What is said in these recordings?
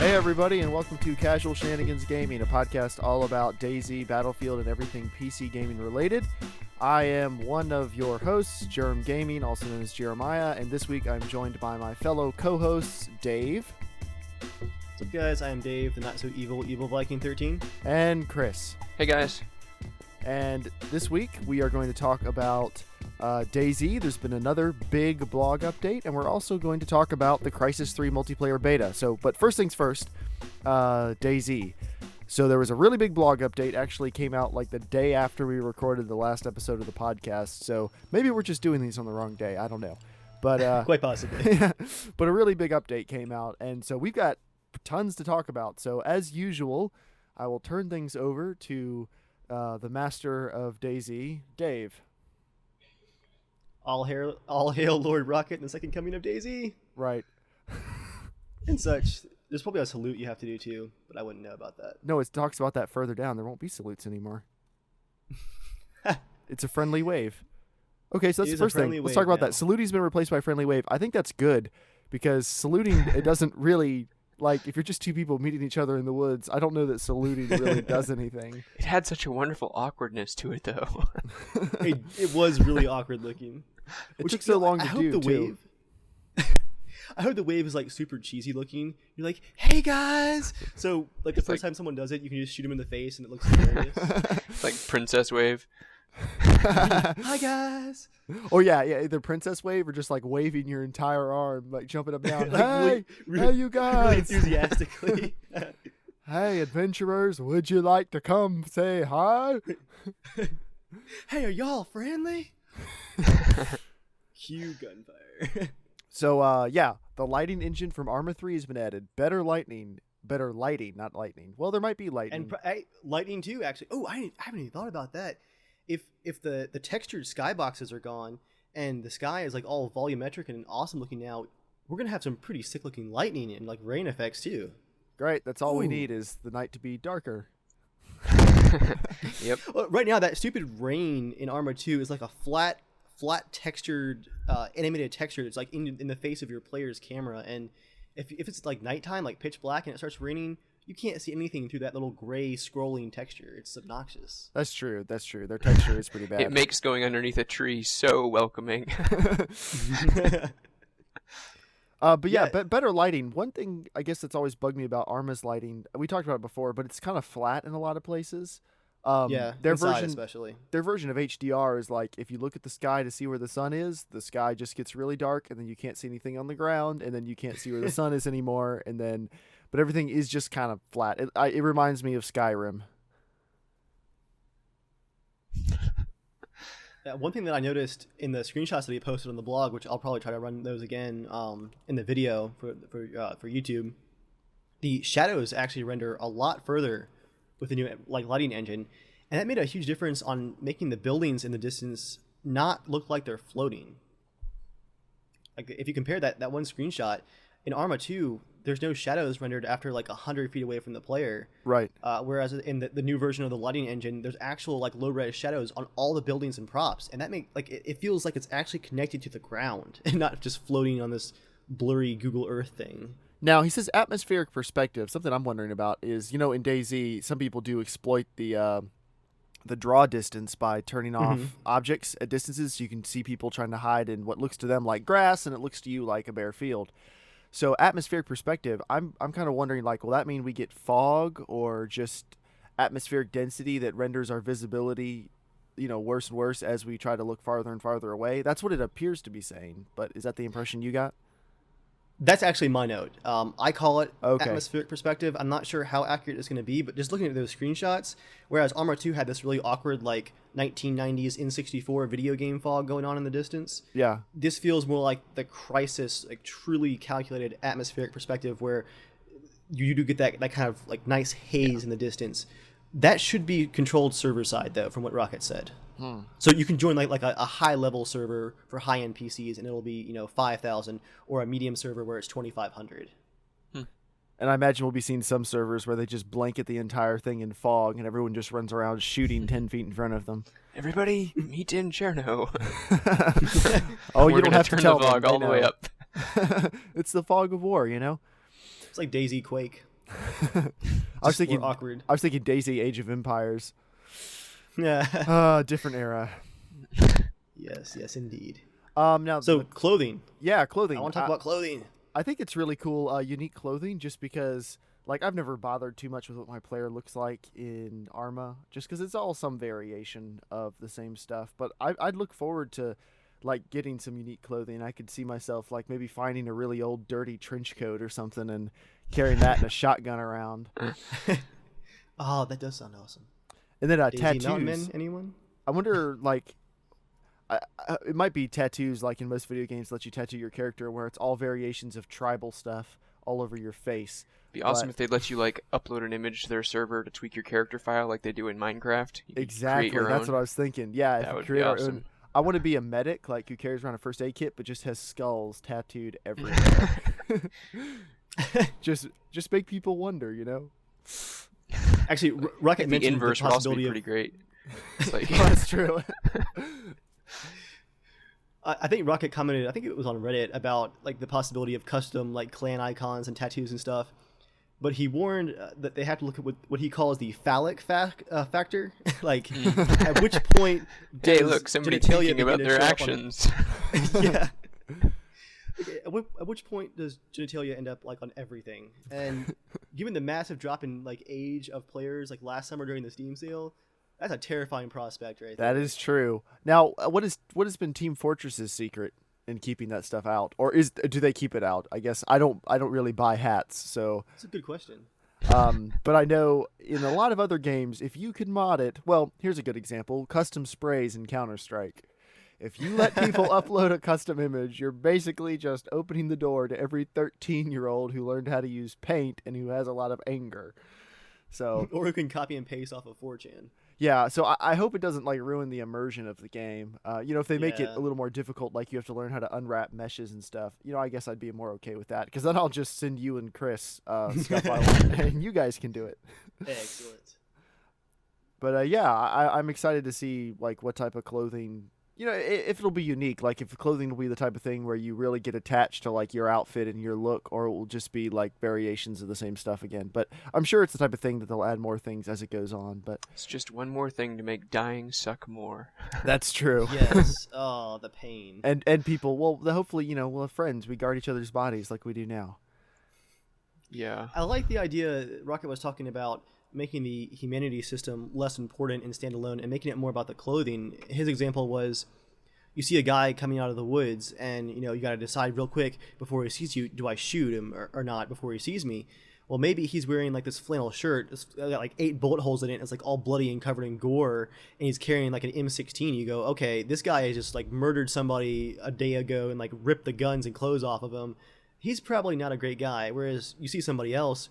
Hey everybody, and welcome to Casual Shenanigans Gaming, a podcast all about DayZ, Battlefield, and everything PC gaming related. I am one of your hosts, JERMgaming, also known as Jeremiah, and this week I'm joined by my fellow co-hosts, Dave. What's up, guys? I am Dave, the not-so-evil Viking 13. And Chris. Hey, guys. And this week we are going to talk about DayZ. There's been another big blog update, and we're also going to talk about the Crysis 3 multiplayer beta. But first things first, DayZ. So there was a really big blog update, actually came out like the day after we recorded the last episode of the podcast. So maybe we're just doing these on the wrong day. I don't know. But quite possibly. But a really big update came out, and so we've got tons to talk about. So as usual, I will turn things over to the master of DayZ, Dave. All hail Lord Rocket and the second coming of DayZ. Right. And such. There's probably a salute you have to do too, but I wouldn't know about that. No, it talks about that further down. There won't be salutes anymore. It's a friendly wave. Okay, so that's the first thing. Let's talk about that. Saluting's been replaced by friendly wave. I think that's good because saluting, it doesn't really... Like, if you're just two people meeting each other in the woods, I don't know that saluting really does anything. It had such a wonderful awkwardness to it, though. It was really awkward looking. It took so long to do, too. I hope the wave is, like, super cheesy looking. You're like, hey, guys! So, like, the first time someone does it, you can just shoot them in the face, and it looks hilarious. It's like Princess Wave. Hi, guys! Oh, yeah, either princess wave or just, like, waving your entire arm, like, jumping up and down. Like, hey, you guys! Really enthusiastically. Hey, adventurers, would you like to come say hi? Hey, are y'all friendly? Cue gunfire. So, yeah, the lighting engine from Arma 3 has been added. Better lighting, not lightning. Well, there might be lightning. And lightning, too, actually. Oh, I haven't even thought about that. If the textured skyboxes are gone and the sky is like all volumetric and awesome looking now, we're gonna have some pretty sick looking lightning and like rain effects too. Great, that's all we need is the night to be darker. Yep. Well, right now that stupid rain in Arma 2 is like a flat textured animated texture. It's like in the face of your player's camera, and if it's like nighttime, like pitch black, and it starts raining, you can't see anything through that little gray scrolling texture. It's obnoxious. That's true. Their texture is pretty bad. It makes going underneath a tree so welcoming. But yeah, better lighting. One thing I guess that's always bugged me about Arma's lighting, we talked about it before, but it's kind of flat in a lot of places. Their version, especially. Their version of HDR is like, if you look at the sky to see where the sun is, the sky just gets really dark, and then you can't see anything on the ground, and then you can't see where the sun is anymore, and then... But everything is just kind of flat. It reminds me of Skyrim. One thing that I noticed in the screenshots that we posted on the blog, which I'll probably try to run those again in the video for YouTube, the shadows actually render a lot further with the new lighting engine, and that made a huge difference on making the buildings in the distance not look like they're floating. Like if you compare that one screenshot in Arma 2. There's no shadows rendered after like 100 feet away from the player. Right. Whereas in the new version of the lighting engine, there's actual like low res shadows on all the buildings and props, and that it feels like it's actually connected to the ground and not just floating on this blurry Google Earth thing. Now he says atmospheric perspective. Something I'm wondering about is, in DayZ, some people do exploit the draw distance by turning off objects at distances, so you can see people trying to hide in what looks to them like grass, and it looks to you like a bare field. So atmospheric perspective, I'm kind of wondering, like, will that mean we get fog or just atmospheric density that renders our visibility, worse and worse as we try to look farther and farther away? That's what it appears to be saying, but is that the impression you got? That's actually my note. I call it atmospheric perspective. I'm not sure how accurate it's going to be, but just looking at those screenshots, whereas Arma 2 had this really awkward, like, 1990s N64 video game fog going on in the distance. Yeah. This feels more like the Crysis, like, truly calculated atmospheric perspective where you do get that kind of, like, nice haze in the distance. That should be controlled server side, though, from what Rocket said. So you can join like a high level server for high end PCs, and it'll be 5,000, or a medium server where it's 2,500. And I imagine we'll be seeing some servers where they just blanket the entire thing in fog, and everyone just runs around shooting 10 feet in front of them. Everybody, meet in Cherno. Oh, you don't have to tell the fog all the way up. It's the fog of war, It's like DayZ Quake. I was thinking more awkward. I was thinking DayZ Age of Empires. Yeah. Different era. Yes, indeed. Now So clothing. clothing. I want to talk about clothing. I think it's really cool, unique clothing, just because, like, I've never bothered too much with what my player looks like in Arma, just because it's all some variation of the same stuff. But I'd look forward to, like, getting some unique clothing. I could see myself, like, maybe finding a really old, dirty trench coat or something and carrying that in a shotgun around. Oh, that does sound awesome. And then DayZ tattoos. Mountain Men, anyone? I wonder, like, it might be tattoos, like in most video games, let you tattoo your character, where it's all variations of tribal stuff all over your face. It'd be awesome if they'd let you like upload an image to their server to tweak your character file, like they do in Minecraft. Exactly, that's what I was thinking. Yeah, That if you would create be our awesome. own. I want to be a medic, like who carries around a first aid kit, but just has skulls tattooed everywhere. just make people wonder, you know. Actually, Rocket The mentioned inverse the would also be possibility pretty of. great. It's like, That's true. I think Rocket commented. I think it was on Reddit about like the possibility of custom like clan icons and tattoos and stuff. But he warned that they have to look at what he calls the phallic factor. Like, at which point does hey, look, somebody genitalia thinking about begin to their show up actions. yeah. Okay, at which point does genitalia end up like on everything? And given the massive drop in like age of players like last summer during the Steam sale, that's a terrifying prospect right there. That is true. Now, what has been Team Fortress's secret in keeping that stuff out, or do they keep it out? I guess I don't really buy hats, so. That's a good question. But I know in a lot of other games, if you could mod it, well, here's a good example: custom sprays in Counter-Strike. If you let people upload a custom image, you're basically just opening the door to every 13-year-old who learned how to use paint and who has a lot of anger. So, Or who can copy and paste off of 4chan. yeah, so I hope it doesn't like ruin the immersion of the game. If they make it Yeah. a little more difficult, like you have to learn how to unwrap meshes and stuff, I guess I'd be more okay with that, because then I'll just send you and Chris stuff I want, and you guys can do it. Excellent. But I'm excited to see like what type of clothing, if it'll be unique, like if the clothing will be the type of thing where you really get attached to like your outfit and your look, or it will just be like variations of the same stuff again. But I'm sure it's the type of thing that they'll add more things as it goes on. But It's just one more thing to make dying suck more. that's true. Yes. Oh, the pain. And people, well, hopefully, we'll have friends. We guard each other's bodies like we do now. Yeah. I like the idea Rocket was talking about, making the humanity system less important and standalone and making it more about the clothing. His example was, you see a guy coming out of the woods and you got to decide real quick before he sees you, do I shoot him or not before he sees me? Well, maybe he's wearing like this flannel shirt, it's got like 8 bullet holes in it, it's like all bloody and covered in gore, and he's carrying like an M16. You go, okay, this guy has just like murdered somebody a day ago and like ripped the guns and clothes off of him. He's probably not a great guy. Whereas you see somebody else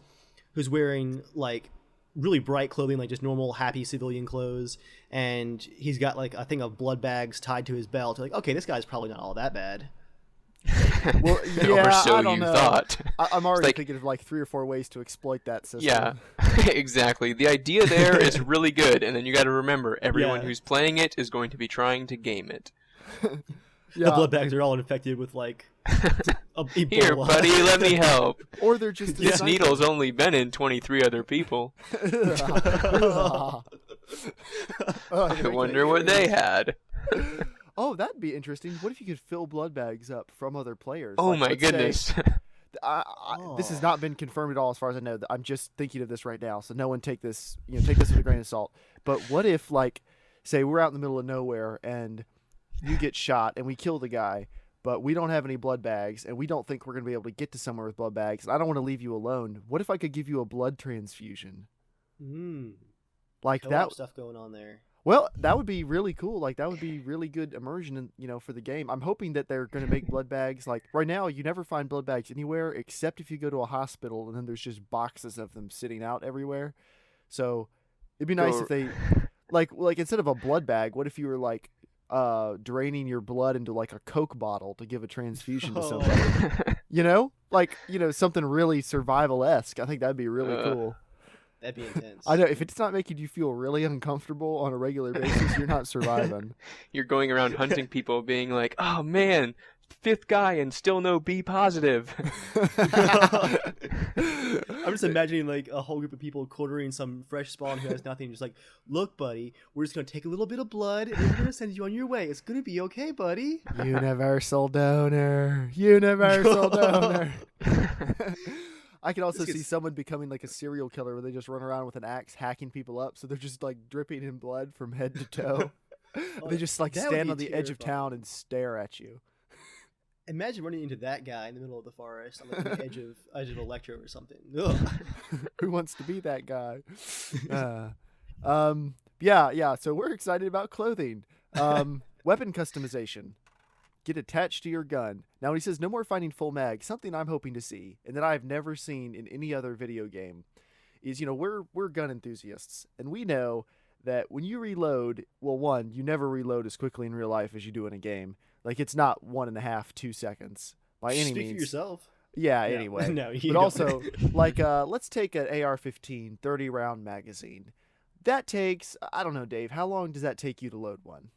who's wearing like really bright clothing, like just normal happy civilian clothes, and he's got like a thing of blood bags tied to his belt. You're like, okay, this guy's probably not all that bad. Well, Or so I don't you know. thought. I'm already like- thinking of like 3 or 4 ways to exploit that system. Yeah, exactly. The idea there is really good, and then you got to remember, everyone Yeah. who's playing it is going to be trying to game it. Yeah. The blood bags are all infected with like Ebola. Here, buddy, let me help. Or they're just This designed- needle's only been in 23 other people. I wonder what they had. Oh, that'd be interesting. What if you could fill blood bags up from other players? Oh Like, my let's say- goodness. This has not been confirmed at all, as far as I know. I'm just thinking of this right now, so no one take this with a grain of salt. But what if, like, say we're out in the middle of nowhere and you get shot and we kill the guy, but we don't have any blood bags and we don't think we're gonna be able to get to somewhere with blood bags, and I don't want to leave you alone. What if I could give you a blood transfusion? Like Co-op that stuff going on there. Well, that would be really cool. Like, that would be really good immersion, for the game. I'm hoping that they're going to make blood bags. Like, right now, you never find blood bags anywhere except if you go to a hospital, and then there's just boxes of them sitting out everywhere. So, it'd be nice if they, like instead of a blood bag, what if you were, like, draining your blood into, like, a Coke bottle to give a transfusion to somebody? Something really survival-esque. I think that'd be really cool. That'd be intense. I know, if it's not making you feel really uncomfortable on a regular basis, you're not surviving. You're going around hunting people being like, oh man, fifth guy and still no B positive. I'm just imagining like a whole group of people quartering some fresh spawn who has nothing, just like, look, buddy, we're just gonna take a little bit of blood and we're gonna send you on your way. It's gonna be okay, buddy. Universal donor. Universal donor. I can also see someone becoming like a serial killer where they just run around with an axe hacking people up, so they're just like dripping in blood from head to toe. They just like stand on the edge of town and stare at you. Imagine running into that guy in the middle of the forest on like, the edge of Electro or something. Who wants to be that guy? Yeah. So we're excited about clothing. Weapon customization. Get attached to your gun. Now, when he says no more finding full mag, something I'm hoping to see, and that I've never seen in any other video game, is, you know, we're gun enthusiasts, and we know that when you reload, well, one, you never reload as quickly in real life as you do in a game. Like, it's not 1.5, 2 seconds by any means. Speak for yourself. Yeah, anyway. No, but don't. Also, like, let's take an AR-15 30-round magazine. That takes, I don't know, Dave, how long does that take you to load one?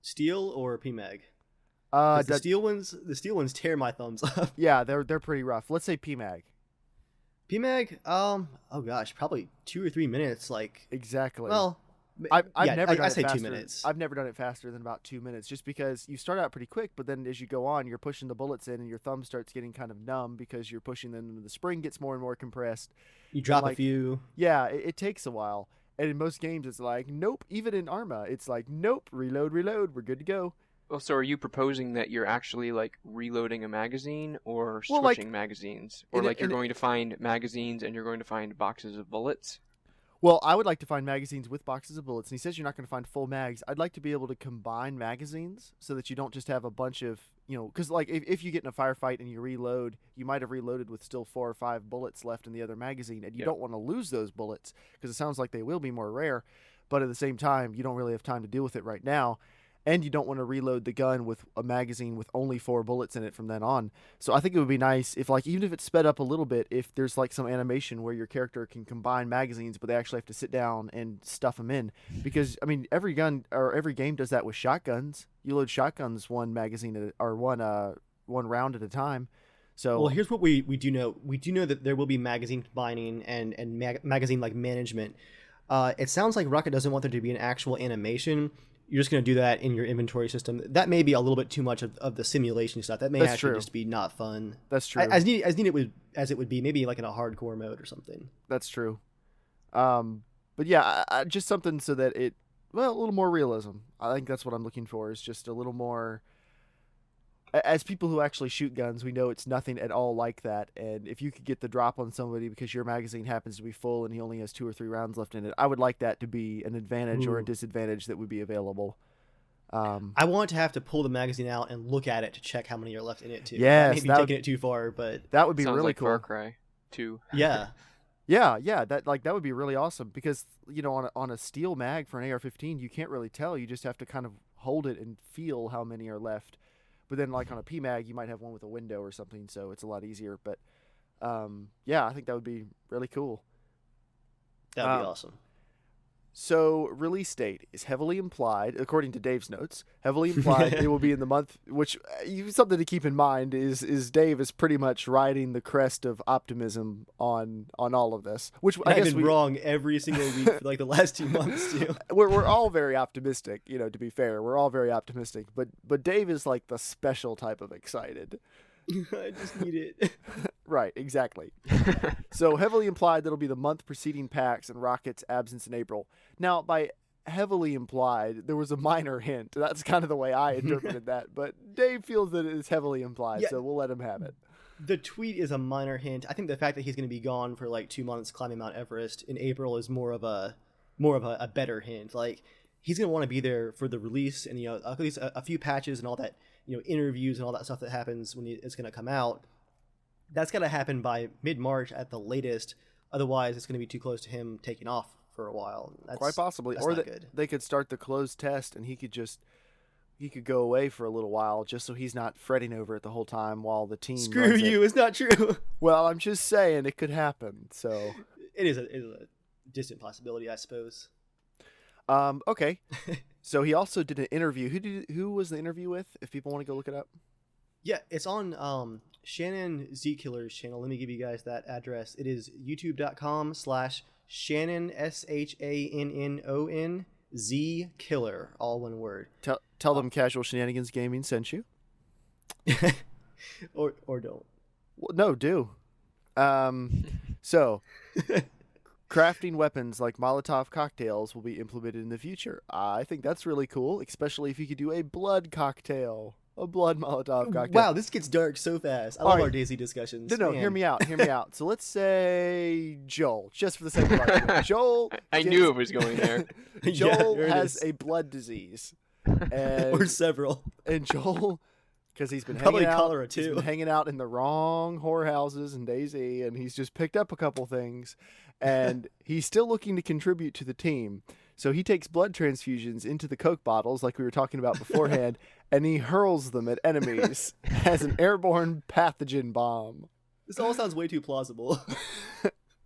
Steel or PMag? The steel ones tear my thumbs up. Yeah, they're pretty rough. Let's say PMag. PMag, oh gosh, probably 2 or 3 minutes. Like exactly. Well, I've never done I it say faster. 2 minutes. I've never done it faster than about 2 minutes, just because you start out pretty quick, but then as you go on, you're pushing the bullets in, and your thumb starts getting kind of numb because you're pushing them, and the spring gets more and more compressed. You drop a few. Yeah, it takes a while, and in most games, it's like nope. Even in Arma, it's like nope. Reload, we're good to go. Well, so are you proposing that you're actually like reloading a magazine or switching magazines? Or like you're going to find magazines and you're going to find boxes of bullets? Well, I would like to find magazines with boxes of bullets, and he says you're not going to find full mags. I'd like to be able to combine magazines so that you don't just have a bunch of, you know, because like if you get in a firefight and you reload, you might have reloaded with still 4 or 5 bullets left in the other magazine, and you don't want to lose those bullets because it sounds like they will be more rare, but at the same time, you don't really have time to deal with it right now. And you don't want to reload the gun with a magazine with only 4 bullets in it from then on. So I think it would be nice if, like, even if it's sped up a little bit, if there's like some animation where your character can combine magazines, but they actually have to sit down and stuff them in. Because I mean, every gun or every game does that with shotguns. You load shotguns one magazine or one round at a time. So well, here's what we do know. We do know that there will be magazine combining and magazine like management. It sounds like Rocket doesn't want there to be an actual animation. You're just going to do that in your inventory system. That may be a little bit too much of the simulation stuff. That may just be not fun. That's true. As neat as it would be, maybe like in a hardcore mode or something. That's true. But yeah, just something so that a little more realism. I think that's what I'm looking for, is just a little more. As people who actually shoot guns, we know it's nothing at all like that. And if you could get the drop on somebody because your magazine happens to be full and he only has 2 or 3 rounds left in it, I would like that to be an advantage or a disadvantage that would be available. I want to have to pull the magazine out and look at it to check how many are left in it too. Yes, maybe taking it too far, but that would be sounds really like cool. Far Cry 2. Yeah. Yeah, that would be really awesome because, you know, on a steel mag for an AR-15, you can't really tell. You just have to kind of hold it and feel how many are left. But then, like on a PMag, you might have one with a window or something, so it's a lot easier. But yeah, I think that would be really cool. That would be awesome. So, release date is heavily implied, according to Dave's notes. Heavily implied it will be in the month, which something to keep in mind is Dave is pretty much riding the crest of optimism on all of this. Which I guess I've been wrong every single week for like the last 2 months too. We're all very optimistic, you know. To be fair, we're all very optimistic, but Dave is like the special type of excited. I just need it. Right, exactly. So heavily implied that'll be the month preceding PAX and Rocket's absence in April. Now, by heavily implied, there was a minor hint. That's kind of the way I interpreted that. But Dave feels that it is heavily implied, so we'll let him have it. The tweet is a minor hint. I think the fact that he's going to be gone for like 2 months climbing Mount Everest in April is more of a better hint. Like, he's going to want to be there for the release and, you know, at least a few patches and all that, you know, interviews and all that stuff that happens when it's going to come out. That's got to happen by mid-March at the latest. Otherwise, it's going to be too close to him taking off for a while. Quite possibly. Or they could start the closed test and he could go away for a little while just so he's not fretting over it the whole time while the team Screw runs you, it. It's not true. Well, I'm just saying it could happen. So it is a distant possibility, I suppose. Okay. So he also did an interview. Who was the interview with, if people want to go look it up? Yeah, it's on Shannon Z Killer's channel. Let me give you guys that address. It is youtube.com/Shannon SHANNON Z Killer, all one word. Tell them Casual Shenanigans Gaming sent you. or don't. Well, no, do. So, crafting weapons like Molotov cocktails will be implemented in the future. I think that's really cool, especially if you could do a blood cocktail. A blood Molotov cocktail. Wow, this gets dark so fast. I love our DayZ discussions. No, hear me out. So let's say Joel, just for the sake of argument. Joel. I knew it was going there. Joel has a blood disease. Or several. And Joel, because he's been probably cholera too. He's been hanging out in the wrong whorehouses in DayZ, and he's just picked up a couple things, and he's still looking to contribute to the team. So he takes blood transfusions into the Coke bottles, like we were talking about beforehand, and he hurls them at enemies as an airborne pathogen bomb. This all sounds way too plausible.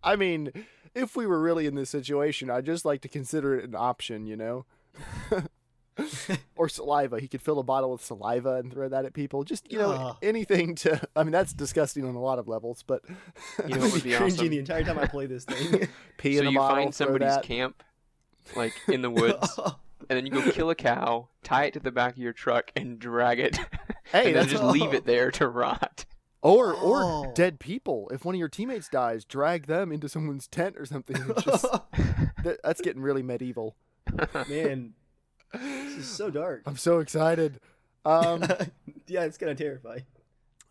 I mean, if we were really in this situation, I'd just like to consider it an option, you know? Or saliva. He could fill a bottle with saliva and throw that at people. Just, you know, anything to... I mean, that's disgusting on a lot of levels, but... You know what would be awesome? The entire time I play this thing. Pee in a bottle, find somebody's that. Camp, like, in the woods, and then you go kill a cow, tie it to the back of your truck, and drag it. Hey, and then just leave it there to rot. Or dead people. If one of your teammates dies, drag them into someone's tent or something. Just, that's getting really medieval. Man, this is so dark. I'm so excited. Yeah, it's kind of terrifying.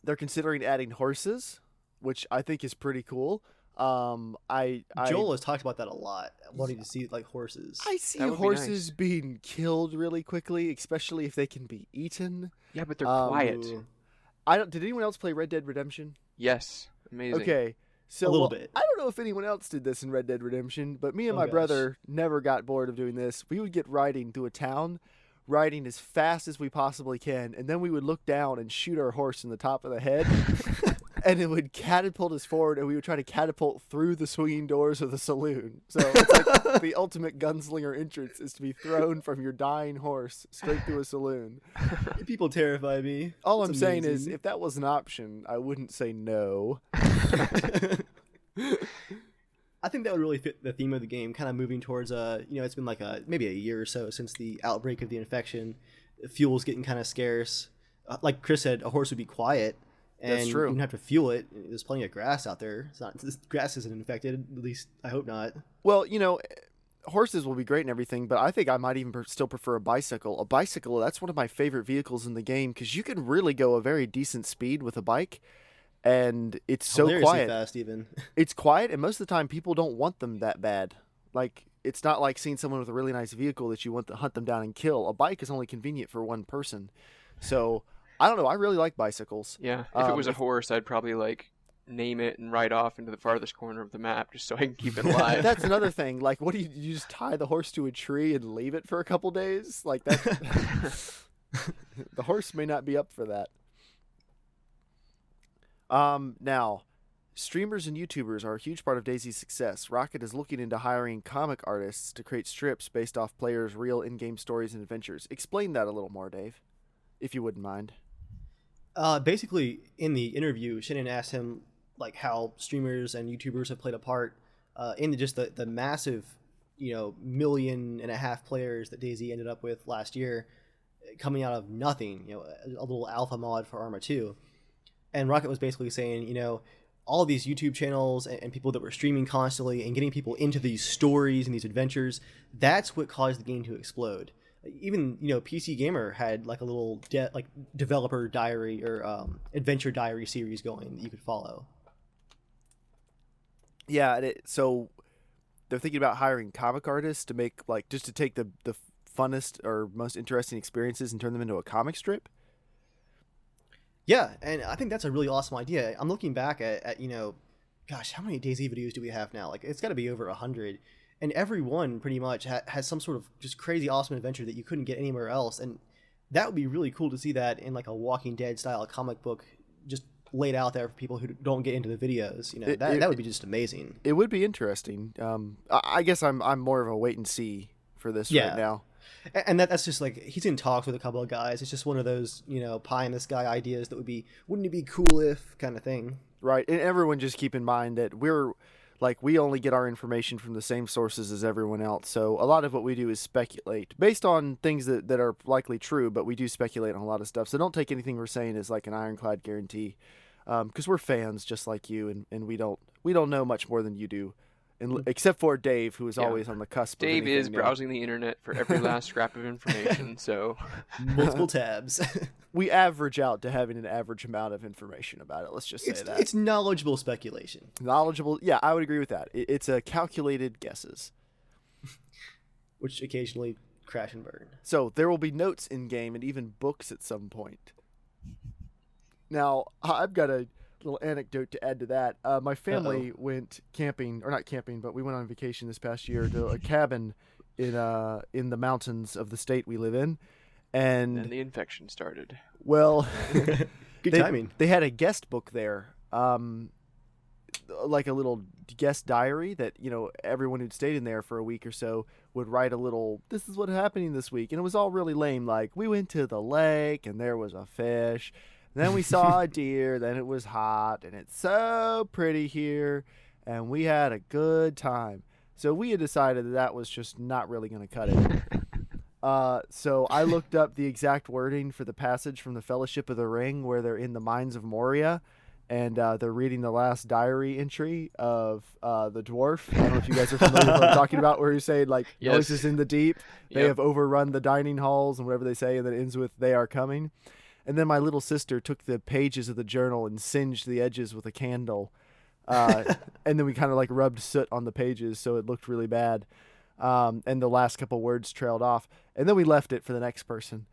They're considering adding horses, which I think is pretty cool. Joel has talked about that a lot, wanting to see like horses. I see horses being killed really quickly, especially if they can be eaten. Yeah, but they're quiet. Did anyone else play Red Dead Redemption? Yes, amazing. Okay, so a little bit. I don't know if anyone else did this in Red Dead Redemption, but me and my brother never got bored of doing this. We would get riding through a town, riding as fast as we possibly can, and then we would look down and shoot our horse in the top of the head. And it would catapult us forward, and we would try to catapult through the swinging doors of the saloon. So it's like the ultimate gunslinger entrance is to be thrown from your dying horse straight through a saloon. People terrify me. All I'm saying is, if that was an option, I wouldn't say no. I think that would really fit the theme of the game, kind of moving towards it's been like maybe a year or so since the outbreak of the infection. Fuel's getting kind of scarce. Like Chris said, a horse would be quiet. And that's true. You don't have to fuel it. There's plenty of grass out there. This grass isn't infected. At least I hope not. Well, you know, horses will be great and everything, but I think I might even still prefer a bicycle. A bicycle, that's one of my favorite vehicles in the game because you can really go a very decent speed with a bike, and it's so quiet. Fast, even. It's quiet, and most of the time people don't want them that bad. Like, it's not like seeing someone with a really nice vehicle that you want to hunt them down and kill. A bike is only convenient for one person. So... I don't know. I really like bicycles. Yeah. If it was a horse, I'd probably like name it and ride off into the farthest corner of the map just so I can keep it alive. That's another thing. Like, what do you just tie the horse to a tree and leave it for a couple days? Like that. The horse may not be up for that. Now, streamers and YouTubers are a huge part of DayZ's success. Rocket is looking into hiring comic artists to create strips based off players' real in-game stories and adventures. Explain that a little more, Dave, if you wouldn't mind. Basically, in the interview, Shannon asked him like how streamers and YouTubers have played a part in just the massive, 1.5 million players that DayZ ended up with last year, coming out of nothing. A little alpha mod for Arma 2, and Rocket was basically saying, all these YouTube channels and people that were streaming constantly and getting people into these stories and these adventures, that's what caused the game to explode. Even PC Gamer had like a little developer diary or adventure diary series going that you could follow. Yeah, so they're thinking about hiring comic artists to make just to take the funnest or most interesting experiences and turn them into a comic strip. Yeah, and I think that's a really awesome idea. I'm looking back at gosh, how many DayZ videos do we have now? Like, it's got to be over 100. And every one pretty much has some sort of just crazy awesome adventure that you couldn't get anywhere else. And that would be really cool to see that in like a Walking Dead style comic book just laid out there for people who don't get into the videos. That would be just amazing. It would be interesting. I guess I'm more of a wait and see for this right now. And that's just like, he's in talks with a couple of guys. It's just one of those, pie in the sky ideas that wouldn't it be cool if kind of thing. Right. And everyone just keep in mind that we only get our information from the same sources as everyone else. So a lot of what we do is speculate based on things that are likely true, but we do speculate on a lot of stuff. So don't take anything we're saying as like an ironclad guarantee, because we're fans just like you, and we don't know much more than you do. Except for Dave, who is always on the cusp. Dave is browsing the internet for every last scrap of information, so multiple tabs. We average out to having an average amount of information about it. Let's just say that it's knowledgeable speculation. Knowledgeable, yeah, I would agree with that. It's a calculated guesses, which occasionally crash and burn. So there will be notes in game and even books at some point. Now I've got a little anecdote to add to that. My family went camping, or not camping, but we went on vacation this past year to a cabin in the mountains of the state we live in, and the infection started. Well, good timing. They had a guest book there, like a little guest diary that everyone who'd stayed in there for a week or so would write a little. This is what happening this week, and it was all really lame. Like, we went to the lake and there was a fish. Then we saw a deer, then it was hot, and it's so pretty here, and we had a good time. So we had decided that was just not really going to cut it. So I looked up the exact wording for the passage from the Fellowship of the Ring where they're in the mines of Moria, and they're reading the last diary entry of the dwarf. I don't know if you guys are familiar with what I'm talking about, where he's saying, like, noises in the deep, they have overrun the dining halls, and whatever they say, and then it ends with, they are coming. And then my little sister took the pages of the journal and singed the edges with a candle. And then we kind of like rubbed soot on the pages so it looked really bad. And the last couple words trailed off. And then we left it for the next person.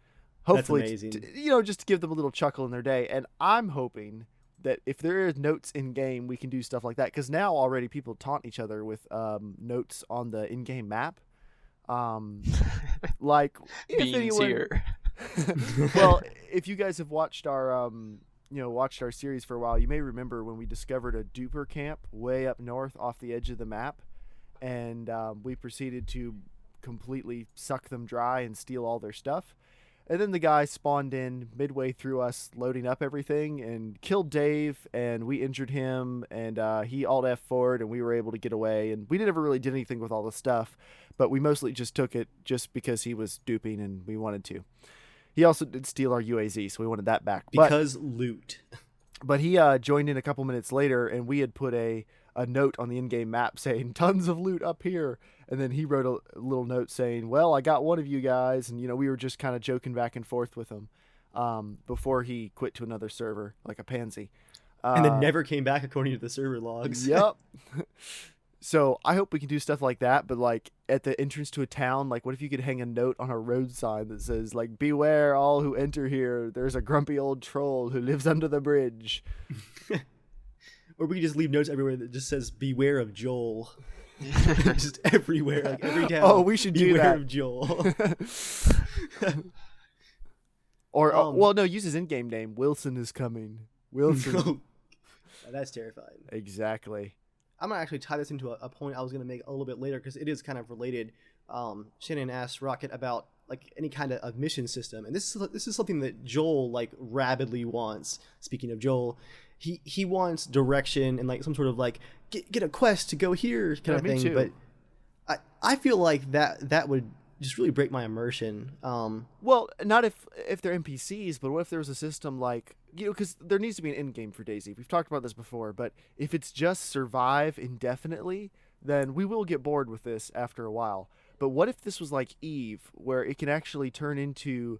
Hopefully, that's amazing. Just to give them a little chuckle in their day. And I'm hoping that if there are notes in game, we can do stuff like that. Because now already people taunt each other with notes on the in-game map. Like, Beans here. Well, if you guys have watched our series for a while, you may remember when we discovered a duper camp way up north off the edge of the map, and we proceeded to completely suck them dry and steal all their stuff. And then the guy spawned in midway through us loading up everything and killed Dave, and we injured him, and he alt F4'd, and we were able to get away. And we never really did anything with all the stuff, but we mostly just took it just because he was duping and we wanted to. He also did steal our UAZ, so we wanted that back. Because loot. But he joined in a couple minutes later, and we had put a note on the in-game map saying, tons of loot up here. And then he wrote a little note saying, well, I got one of you guys. And, we were just kind of joking back and forth with him before he quit to another server, like a pansy. And then never came back according to the server logs. Yep. So I hope we can do stuff like that, but like at the entrance to a town, like what if you could hang a note on a road sign that says like, beware all who enter here. There's a grumpy old troll who lives under the bridge. Or we could just leave notes everywhere that just says, beware of Joel. Just everywhere, like every town. Oh, we should do that. Beware of Joel. Or, well, no, use his in-game name. Wilson is coming. Wilson. That's terrifying. Exactly. I'm going to actually tie this into a point I was going to make a little bit later because it is kind of related. Shannon asked Rocket about like any kind of mission system, and this is something that Joel like rabidly wants. Speaking of Joel, he wants direction and like some sort of like get a quest to go here kind of thing. Too. But I feel like that would just really break my immersion. Well, not if they're NPCs, but what if there was a system like, because there needs to be an end game for DayZ. We've talked about this before, but if it's just survive indefinitely, then we will get bored with this after a while. But what if this was like Eve, where it can actually turn into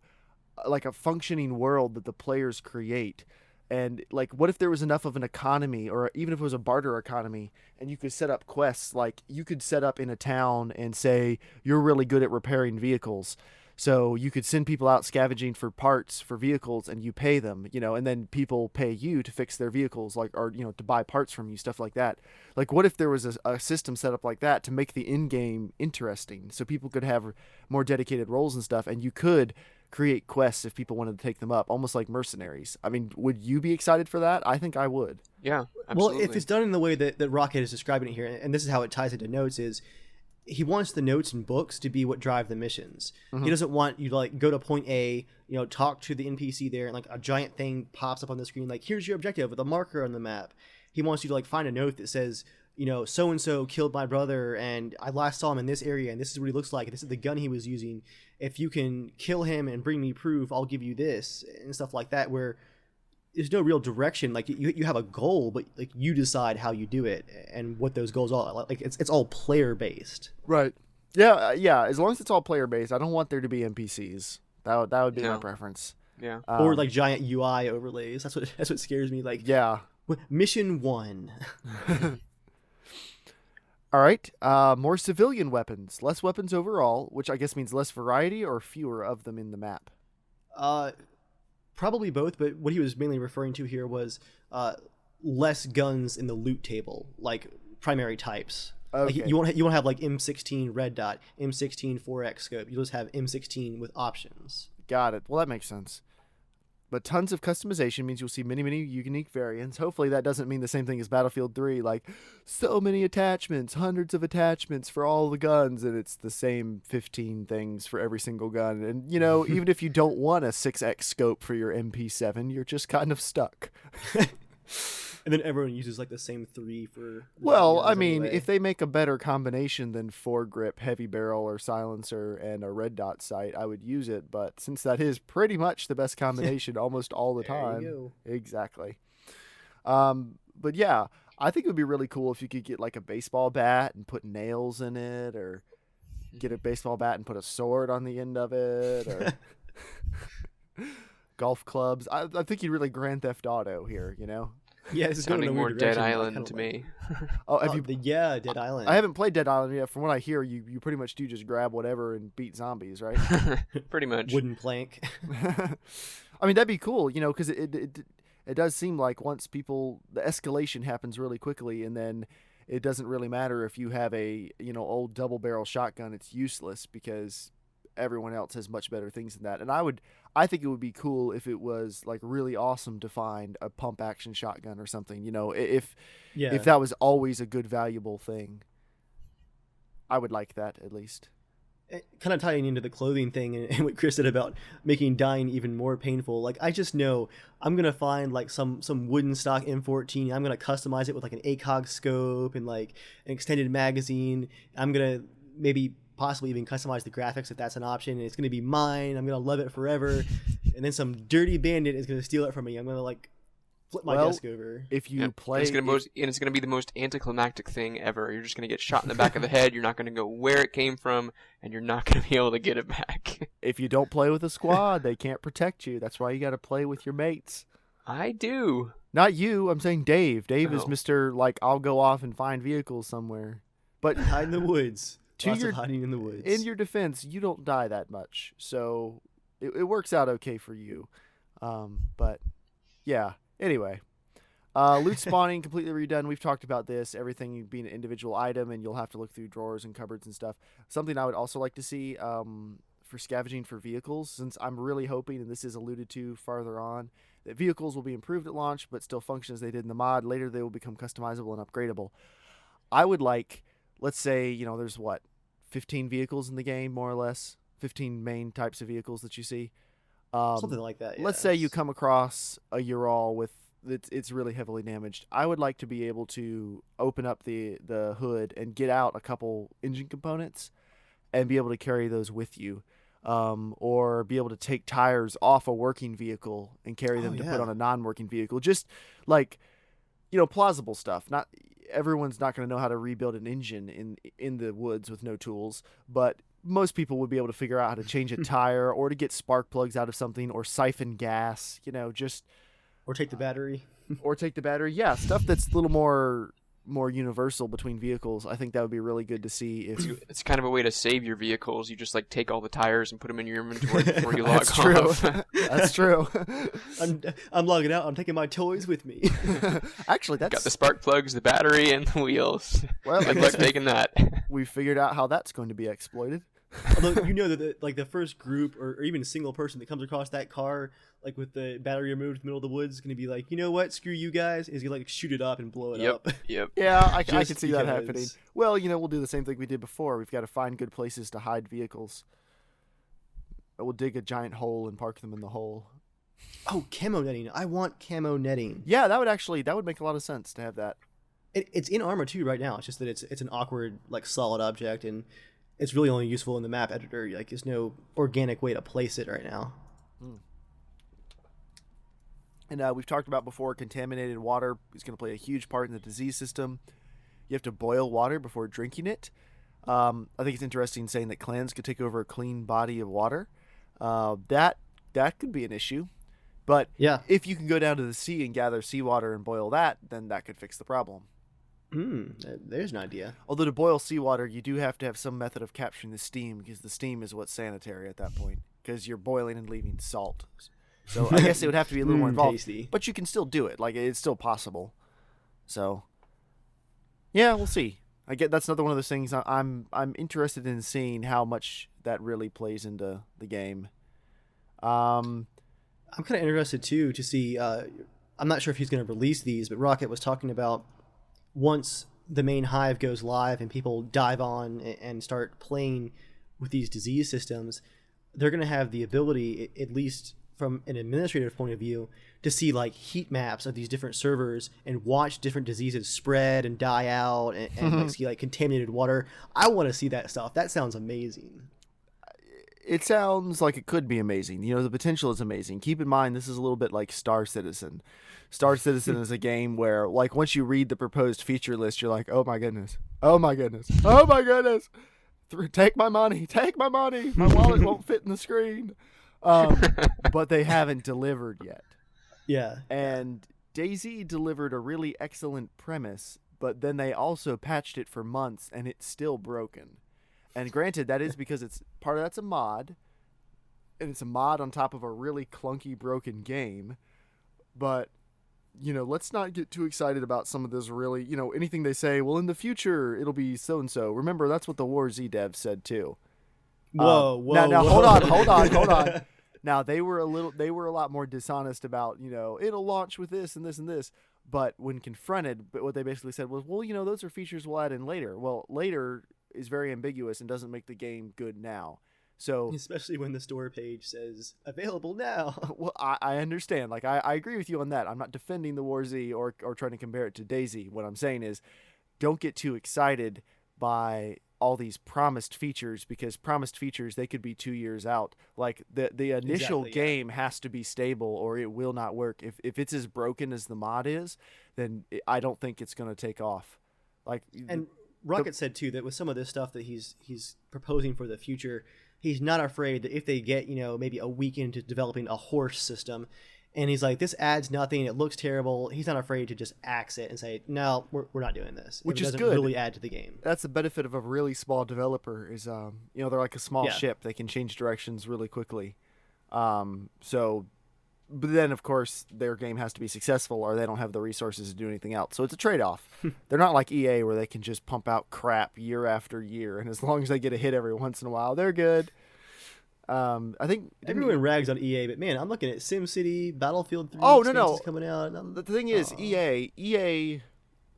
like a functioning world that the players create? And like, what if there was enough of an economy, or even if it was a barter economy, and you could set up quests, like you could set up in a town and say, you're really good at repairing vehicles. So you could send people out scavenging for parts for vehicles and you pay them, and then people pay you to fix their vehicles, like, or, to buy parts from you, stuff like that. Like, what if there was a system set up like that to make the in-game interesting so people could have more dedicated roles and stuff, and you could create quests if people wanted to take them up, almost like mercenaries. I mean, would you be excited for that? I think I would. Yeah, absolutely. Well, if it's done in the way that Rocket is describing it here, and this is how it ties into notes, is he wants the notes and books to be what drive the missions. He doesn't want you to like go to point A, talk to the NPC there, and like a giant thing pops up on the screen like, here's your objective with a marker on the map. He wants you to like find a note that says, so and so killed my brother, and I last saw him in this area, and this is what he looks like. This is the gun he was using. If you can kill him and bring me proof, I'll give you this, and stuff like that. Where there's no real direction. Like you have a goal, but like you decide how you do it and what those goals are. Like it's all player based. Right. Yeah. Yeah. As long as it's all player based, I don't want there to be NPCs. That would be my preference. Yeah. Or like giant UI overlays. That's what scares me. Like mission 1. All right. More civilian weapons, less weapons overall, which I guess means less variety or fewer of them in the map. Probably both, but what he was mainly referring to here was less guns in the loot table, like primary types. Okay. Like you won't have like M16 red dot, M16 4x scope. You just have M16 with options. Got it. Well, that makes sense. But tons of customization means you'll see many, many unique variants. Hopefully that doesn't mean the same thing as Battlefield 3, like so many attachments, hundreds of attachments for all the guns, and it's the same 15 things for every single gun. And, even if you don't want a 6x scope for your MP7, you're just kind of stuck. And then everyone uses like the same 3 for... Well, I mean, anyway. If they make a better combination than foregrip, heavy barrel, or silencer, and a red dot sight, I would use it. But since that is pretty much the best combination almost all the time. There you go. Exactly. But yeah, I think it would be really cool if you could get like a baseball bat and put nails in it, or get a baseball bat and put a sword on the end of it, or golf clubs. I think you'd really Grand Theft Auto here, Yeah, this is sounding going more direction, Dead Island to me. Have you? Dead Island. I haven't played Dead Island yet. From what I hear, you pretty much do just grab whatever and beat zombies, right? Pretty much. Wooden plank. I mean, that'd be cool, because it does seem like once the escalation happens really quickly, and then it doesn't really matter if you have a old double barrel shotgun. It's useless because everyone else has much better things than that. And I think it would be cool if it was like really awesome to find a pump action shotgun or something, if that was always a good, valuable thing. I would like that at least. Kind of tying into the clothing thing and what Chris said about making dying even more painful. Like, I just know I'm going to find like some wooden stock M14. I'm going to customize it with like an ACOG scope and like an extended magazine. I'm going to maybe possibly even customize the graphics if that's an option, and it's going to be mine. I'm going to love it forever. And then some dirty bandit is going to steal it from me. I'm going to like flip my desk over. If you play, it's going to be the most anticlimactic thing ever. You're just going to get shot in the back of the head. You're not going to know where it came from, and you're not going to be able to get it back. If you don't play with a squad, they can't protect you. That's why you got to play with your mates. I do. Not you. I'm saying Dave. Dave is Mr. Like, I'll go off and find vehicles somewhere. But hide in the woods. Hiding in the woods. In your defense, you don't die that much, so it works out okay for you. But yeah. Anyway, loot spawning completely redone. We've talked about this. Everything being an individual item, and you'll have to look through drawers and cupboards and stuff. Something I would also like to see for scavenging for vehicles, since I'm really hoping, and this is alluded to farther on, that vehicles will be improved at launch, but still function as they did in the mod. Later, they will become customizable and upgradable. I would like. Let's say, there's 15 vehicles in the game, more or less. 15 main types of vehicles that you see. Something like that, Let's say you come across a Ural with it's really heavily damaged. I would like to be able to open up the hood and get out a couple engine components and be able to carry those with you. Or be able to take tires off a working vehicle and carry them to put on a non-working vehicle. Just like, plausible stuff. Not everyone's not going to know how to rebuild an engine in the woods with no tools, but most people would be able to figure out how to change a tire or to get spark plugs out of something or siphon gas, or take the battery. Yeah, stuff that's a little more universal between vehicles. I think that would be really good to see. It's kind of a way to save your vehicles. You just like take all the tires and put them in your inventory before you log That's true. off. That's true. I'm logging out. I'm taking my toys with me. Actually, that's got the spark plugs, the battery, and the wheels. Well, good luck taking that. We figured out how that's going to be exploited. Although you know that the first group or even a single person that comes across that car, like with the battery removed in the middle of the woods, is gonna be like, you know what, screw you guys, and he's gonna like shoot it up and blow it up. Yep. Yeah, I can see that happening. Well, we'll do the same thing we did before. We've got to find good places to hide vehicles. We'll dig a giant hole and park them in the hole. Oh, camo netting! I want camo netting. Yeah, that would make a lot of sense to have that. It's in Arma 2 right now. It's just that it's an awkward, like, solid object, and it's really only useful in the map editor. Like, there's no organic way to place it right now. And we've talked about before, contaminated water is going to play a huge part in the disease system. You have to boil water before drinking it. I think it's interesting saying that clans could take over a clean body of water. That could be an issue. But yeah, if you can go down to the sea and gather seawater and boil that, then that could fix the problem. There's an idea. Although to boil seawater, you do have to have some method of capturing the steam, because the steam is what's sanitary at that point, because you're boiling and leaving salt. So I guess it would have to be a little more involved. Tasty. But you can still do it. Like, it's still possible. So yeah, we'll see. That's another one of those things I'm interested in seeing how much that really plays into the game. I'm kind of interested too to see. I'm not sure if he's going to release these, but Rocket was talking about once the main hive goes live and people dive on and start playing with these disease systems, they're going to have the ability, at least from an administrative point of view, to see like heat maps of these different servers and watch different diseases spread and die out and like, see like contaminated water. I want to see that stuff. That sounds amazing. It sounds like it could be amazing. The potential is amazing. Keep in mind, this is a little bit like Star Citizen. Star Citizen is a game where, like, once you read the proposed feature list, you're like, oh my goodness, oh my goodness, oh my goodness. Take my money, take my money. My wallet won't fit in the screen. But they haven't delivered yet. Yeah. And DayZ delivered a really excellent premise, but then they also patched it for months, and it's still broken. And granted, that is because part of that's a mod, and it's a mod on top of a really clunky, broken game. But, let's not get too excited about some of this really, anything they say, well, in the future, it'll be so-and-so. Remember, that's what the War Z dev said, too. Whoa. Now, hold on. Now, they were a lot more dishonest about, it'll launch with this and this and this. But when confronted, what they basically said was, well, those are features we'll add in later. Well, later is very ambiguous and doesn't make the game good now. So especially when the store page says available now. Well, I understand. Like, I agree with you on that. I'm not defending the War Z or trying to compare it to DayZ. What I'm saying is, don't get too excited by all these promised features, because promised features, they could be 2 years out. Like, the initial game has to be stable or it will not work. If it's as broken as the mod is, then I don't think it's going to take off. Like, and Rocket said too that with some of this stuff that he's proposing for the future, he's not afraid that if they get maybe a week into developing a horse system, and he's like, this adds nothing, it looks terrible, he's not afraid to just axe it and say, no, we're not doing this. Which is doesn't good. Really add to the game. That's the benefit of a really small developer is they're like a small ship. They can change directions really quickly. But then, of course, their game has to be successful or they don't have the resources to do anything else. So it's a trade-off. They're not like EA where they can just pump out crap year after year, and as long as they get a hit every once in a while, they're good. I think everyone rags on EA, but man, I'm looking at SimCity, Battlefield 3 no. coming out. The thing is, EA,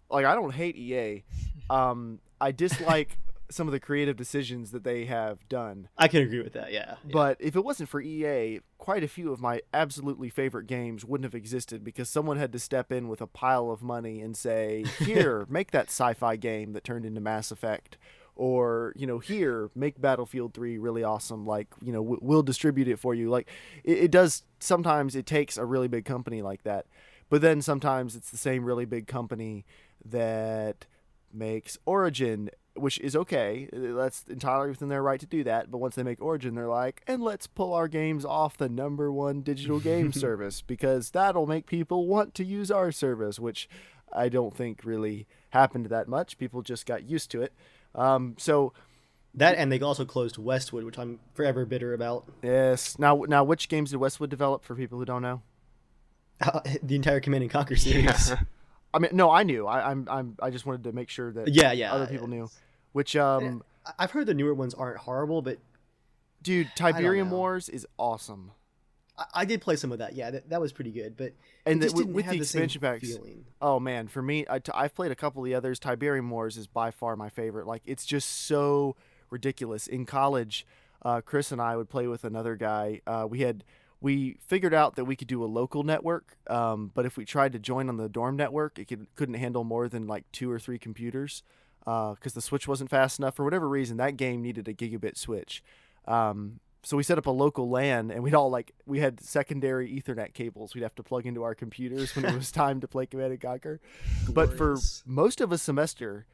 like, I don't hate EA. I dislike some of the creative decisions that they have done. I can agree with that, yeah. But if it wasn't for EA, quite a few of my absolutely favorite games wouldn't have existed, because someone had to step in with a pile of money and say, here, make that sci-fi game that turned into Mass Effect. Or, here, make Battlefield 3 really awesome. Like, we'll distribute it for you. Like, it does, sometimes it takes a really big company like that. But then sometimes it's the same really big company that makes Origin, which is okay. That's entirely within their right to do that. But once they make Origin, they're like, and let's pull our games off the #1 digital game service, because that'll make people want to use our service, which I don't think really happened that much. People just got used to it. So that, and they also closed Westwood, which I'm forever bitter about. Yes. Now, which games did Westwood develop, for people who don't know? The entire Command & Conquer series. I mean, no, I knew. I just wanted to make sure that other people knew. Which I I've heard the newer ones aren't horrible, but dude, Tiberium Wars is awesome. I did play some of that. Yeah, that was pretty good, but and just with the expansion packs, feeling. Oh man, for me, I've played a couple of the others. Tiberium Wars is by far my favorite. Like, it's just so ridiculous. In college, Chris and I would play with another guy. We figured out that we could do a local network, but if we tried to join on the dorm network, it couldn't handle more than like 2 or 3 computers, because the switch wasn't fast enough. For whatever reason, that game needed a gigabit switch. So we set up a local LAN, and we had secondary Ethernet cables we'd have to plug into our computers when it was time to play Command & Conquer. But for most of a semester,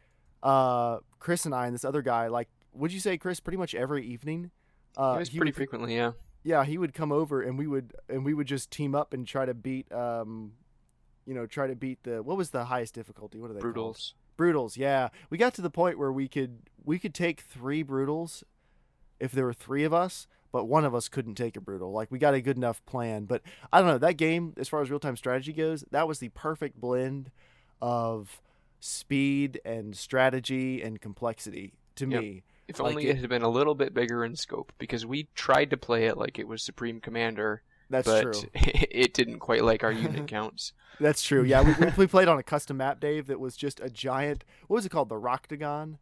Chris and I and this other guy, like, would you say, Chris, pretty much every evening? It was pretty frequently, yeah. Yeah, he would come over, and we would just team up and try to beat, what was the highest difficulty? What are they called? Brutals. Brutals, yeah. We got to the point where we could take 3 Brutals if there were 3 of us, but one of us couldn't take a brutal. Like, we got a good enough plan. But I don't know, that game, as far as real-time strategy goes, that was the perfect blend of speed and strategy and complexity to me. If only it had been a little bit bigger in scope, because we tried to play it like it was Supreme Commander. That's but true. It didn't quite like our unit counts. That's true. Yeah, we played on a custom map, Dave, that was just a giant. What was it called? The Roctagon?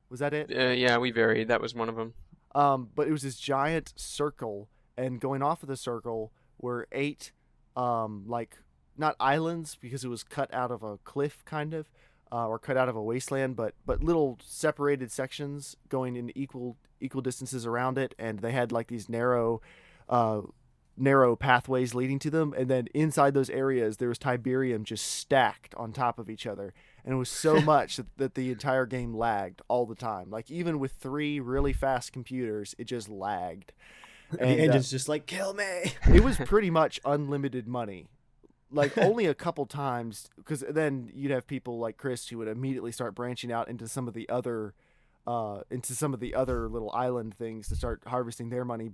Was that it? Yeah, we varied. That was one of them. But it was this giant circle, and going off of the circle were 8, not islands, because it was cut out of a cliff, kind of, or cut out of a wasteland, but little separated sections going in equal distances around it, and they had like these narrow pathways leading to them, and then inside those areas there was Tiberium just stacked on top of each other, and it was so much that the entire game lagged all the time. Like, even with 3 really fast computers, it just lagged. And the engine's just like, kill me. It was pretty much unlimited money. Like, only a couple times, because then you'd have people like Chris who would immediately start branching out into some of the other little island things to start harvesting their money,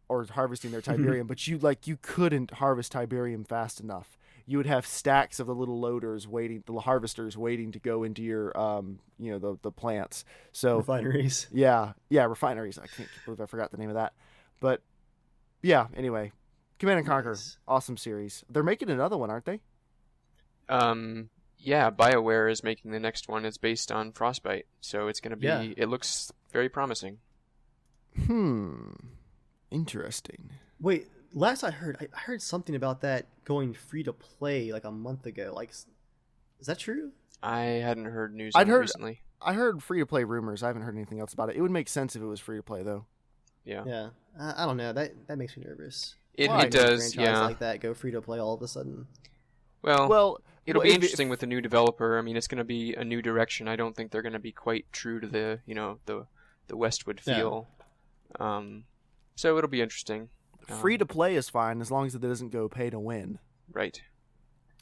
or harvesting their Tiberium. But you couldn't harvest Tiberium fast enough. You would have stacks of the little loaders waiting, the harvesters waiting to go into your, the plants. So refineries. Yeah, refineries. I can't believe I forgot the name of that. But yeah, anyway, Command & Conquer, awesome series. They're making another one, aren't they? Yeah, BioWare is making the next one. It's based on Frostbite, so it's going to be. Yeah. It looks very promising. Interesting. Wait. Last I heard something about that going free to play like a month ago. Like, is that true? I hadn't heard news on it recently. I heard free to play rumors. I haven't heard anything else about it. It would make sense if it was free to play, though. Yeah. Yeah. I don't know. That makes me nervous. It does. Yeah. Like that go free to play all of a sudden. Well, it'll be interesting with the new developer. I mean, it's going to be a new direction. I don't think they're going to be quite true to the Westwood feel. Yeah. So it'll be interesting. Free to play is fine as long as it doesn't go pay to win. Right.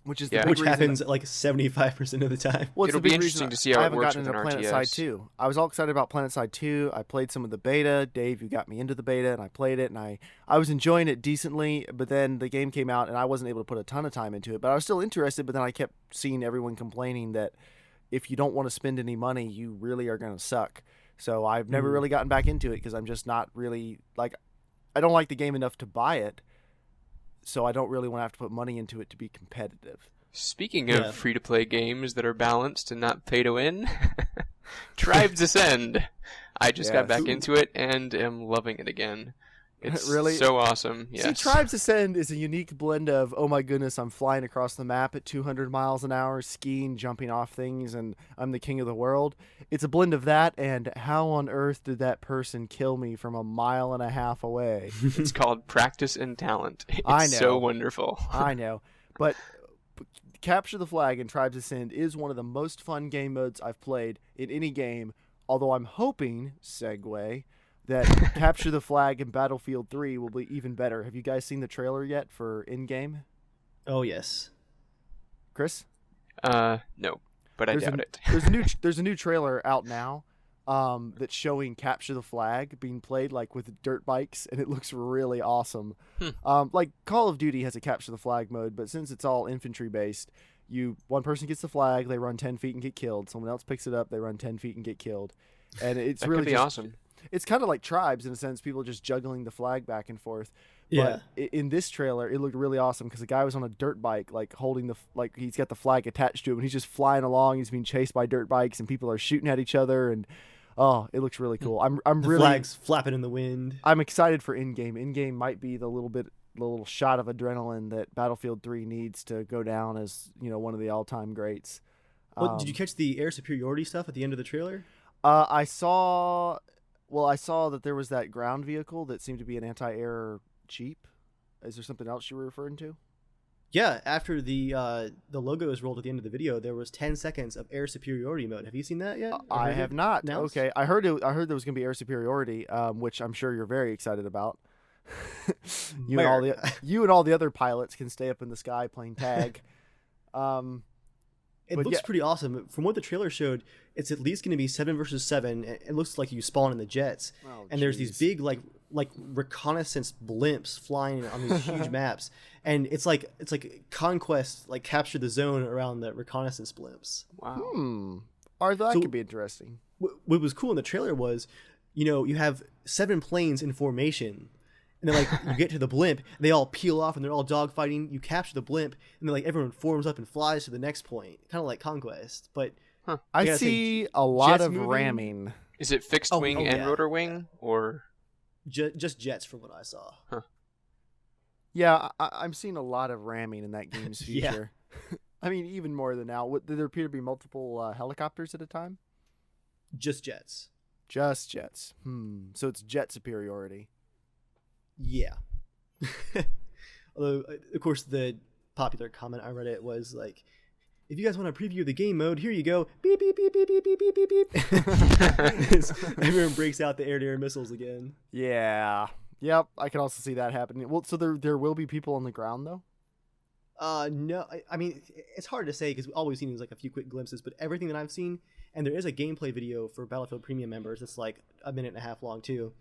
Which happens like 75% of the time. Well, it'll be interesting to see how it works with an RTS. I haven't gotten into PlanetSide 2. I was all excited about PlanetSide 2. I played some of the beta. Dave, you got me into the beta, and I played it, and I was enjoying it decently, but then the game came out, and I wasn't able to put a ton of time into it. But I was still interested, but then I kept seeing everyone complaining that if you don't want to spend any money, you really are going to suck. So I've never really gotten back into it because I'm just not really, like, I don't like the game enough to buy it, so I don't really want to have to put money into it to be competitive. Speaking of free-to-play games that are balanced and not pay-to-win, Tribes Ascend. I just got back into it and am loving it again. It's really so awesome. Yes. See, Tribes Ascend is a unique blend of, oh my goodness, I'm flying across the map at 200 miles an hour, skiing, jumping off things, and I'm the king of the world. It's a blend of that and how on earth did that person kill me from 1.5 miles away? It's called Practice and Talent. It's so wonderful. I know. But Capture the Flag in Tribes Ascend is one of the most fun game modes I've played in any game, although I'm hoping, segue, that Capture the Flag in Battlefield 3 will be even better. Have you guys seen the trailer yet for in-game? Oh, yes. Chris? No, but I doubt it. There's a new trailer out now that's showing Capture the Flag being played like with dirt bikes, and it looks really awesome. Like Call of Duty has a Capture the Flag mode, but since it's all infantry-based, one person gets the flag, they run 10 feet and get killed. Someone else picks it up, they run 10 feet and get killed. and it's that really could be awesome. It's kind of like Tribes in a sense, people just juggling the flag back and forth. Yeah. But in this trailer, it looked really awesome because the guy was on a dirt bike, like holding he's got the flag attached to him, and he's just flying along. He's being chased by dirt bikes, and people are shooting at each other, and oh, it looks really cool. I'm the really flags flapping in the wind. I'm excited for in-game. In-game might be the little shot of adrenaline that Battlefield 3 needs to go down as one of the all-time greats. Did you catch the air superiority stuff at the end of the trailer? I saw that there was that ground vehicle that seemed to be an anti-air Jeep. Is there something else you were referring to? Yeah, after the logo is rolled at the end of the video, there was 10 seconds of air superiority mode. Have you seen that yet? I have not. Announced? Okay, I heard there was going to be air superiority, which I'm sure you're very excited about. you and all the other pilots can stay up in the sky playing tag. It looks pretty awesome. From what the trailer showed, it's at least going to be 7 versus 7. It looks like you spawn in the jets, and there's these big like reconnaissance blimps flying on these huge maps, and it's like conquest, like capture the zone around the reconnaissance blimps. Wow. That could be interesting. What was cool in the trailer was, you have 7 planes in formation. And then, you get to the blimp, they all peel off, and they're all dogfighting. You capture the blimp, and then, everyone forms up and flies to the next point. Kind of like Conquest. But I see a lot of ramming. Is it fixed wing and rotor wing, or just jets from what I saw? Huh. Yeah, I'm seeing a lot of ramming in that game's future. I mean, even more than now. Did there appear to be multiple helicopters at a time? Just jets. Just jets. So it's jet superiority. Yeah. Although, of course, the popular comment I read was like, if you guys want to preview the game mode, here you go. Beep, beep, beep, beep, beep, beep, beep, beep, beep. Everyone breaks out the air-to-air missiles again. Yeah. Yep, I can also see that happening. Well, so there will be people on the ground, though? No. I mean, it's hard to say because all we've seen is, a few quick glimpses, but everything that I've seen, and there is a gameplay video for Battlefield Premium members that's, a minute and a half long, too.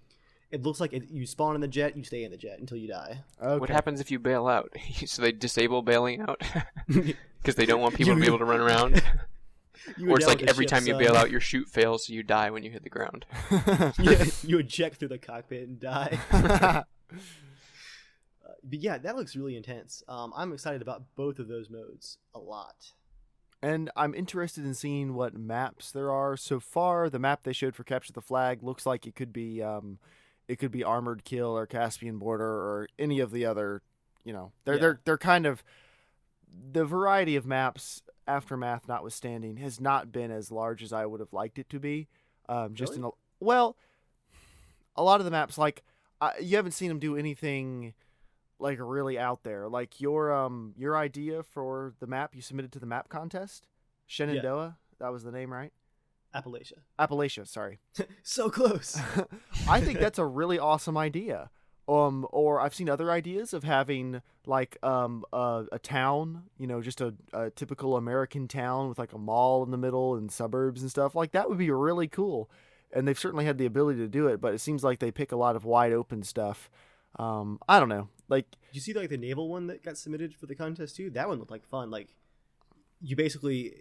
It looks like you spawn in the jet, you stay in the jet until you die. Okay. What happens if you bail out? So they disable bailing out? Because they don't want people to be able to run around? Or it's like every time you bail out, your chute fails, so you die when you hit the ground. Yeah, you eject through the cockpit and die. But yeah, that looks really intense. I'm excited about both of those modes a lot. And I'm interested in seeing what maps there are. So far, the map they showed for Capture the Flag looks like it could be Armored Kill or Caspian Border or any of the other, they're kind of, the variety of maps, Aftermath notwithstanding, has not been as large as I would have liked it to be. Just really? A lot of the maps, you haven't seen them do anything really out there. Like your idea for the map you submitted to the map contest, Shenandoah, that was the name, right? Appalachia, sorry. So close. I think that's a really awesome idea. Or I've seen other ideas of having a town, just a typical American town with a mall in the middle and suburbs and stuff. That would be really cool. And they've certainly had the ability to do it, but it seems like they pick a lot of wide open stuff. I don't know. Did you see the naval one that got submitted for the contest too? That one looked like fun. You basically,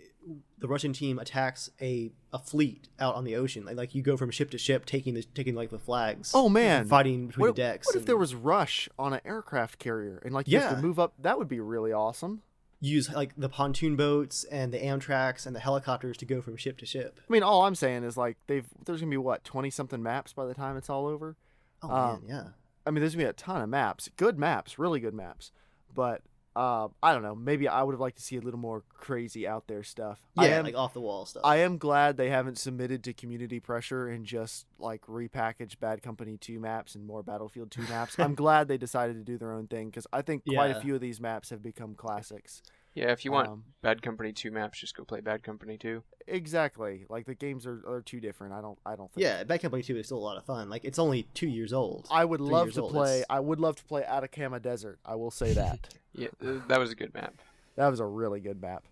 the Russian team attacks a fleet out on the ocean. You go from ship to ship, taking the flags. Oh man, fighting between the decks. What if there was rush on an aircraft carrier and you have to move up? That would be really awesome. Use the pontoon boats and the Amtraks and the helicopters to go from ship to ship. I mean, all I'm saying is there's gonna be 20 something maps by the time it's all over. Oh man, yeah. I mean, there's gonna be a ton of maps, good maps, really good maps, but. I don't know. Maybe I would have liked to see a little more crazy out there stuff. Yeah, off the wall stuff. I am glad they haven't submitted to community pressure and just repackaged Bad Company 2 maps and more Battlefield 2 maps. I'm glad they decided to do their own thing because I think quite a few of these maps have become classics. Yeah, if you want Bad Company 2 maps, just go play Bad Company 2. Exactly. The games are too different. I don't think. Yeah, Bad Company 2 is still a lot of fun. It's only 2 years old. I would love to play Atacama Desert. I will say that. Yeah, that was a good map. That was a really good map.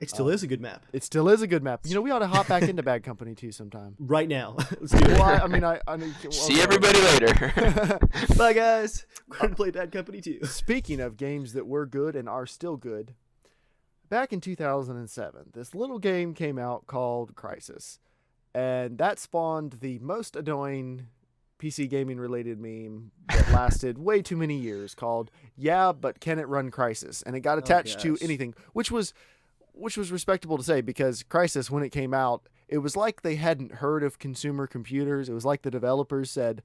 It still is a good map. It still is a good map. We ought to hop back into Bad Company 2 sometime. Right now. Let's do it. Well, I mean, see everybody later. Bye, guys. We're going to play Bad Company 2. Speaking of games that were good and are still good, back in 2007, this little game came out called Crysis. And that spawned the most annoying PC gaming related meme that lasted way too many years called "Yeah, but can it run Crysis?" And it got attached to anything, which was respectable to say, because Crysis, when it came out, it was like they hadn't heard of consumer computers. It was like the developers said,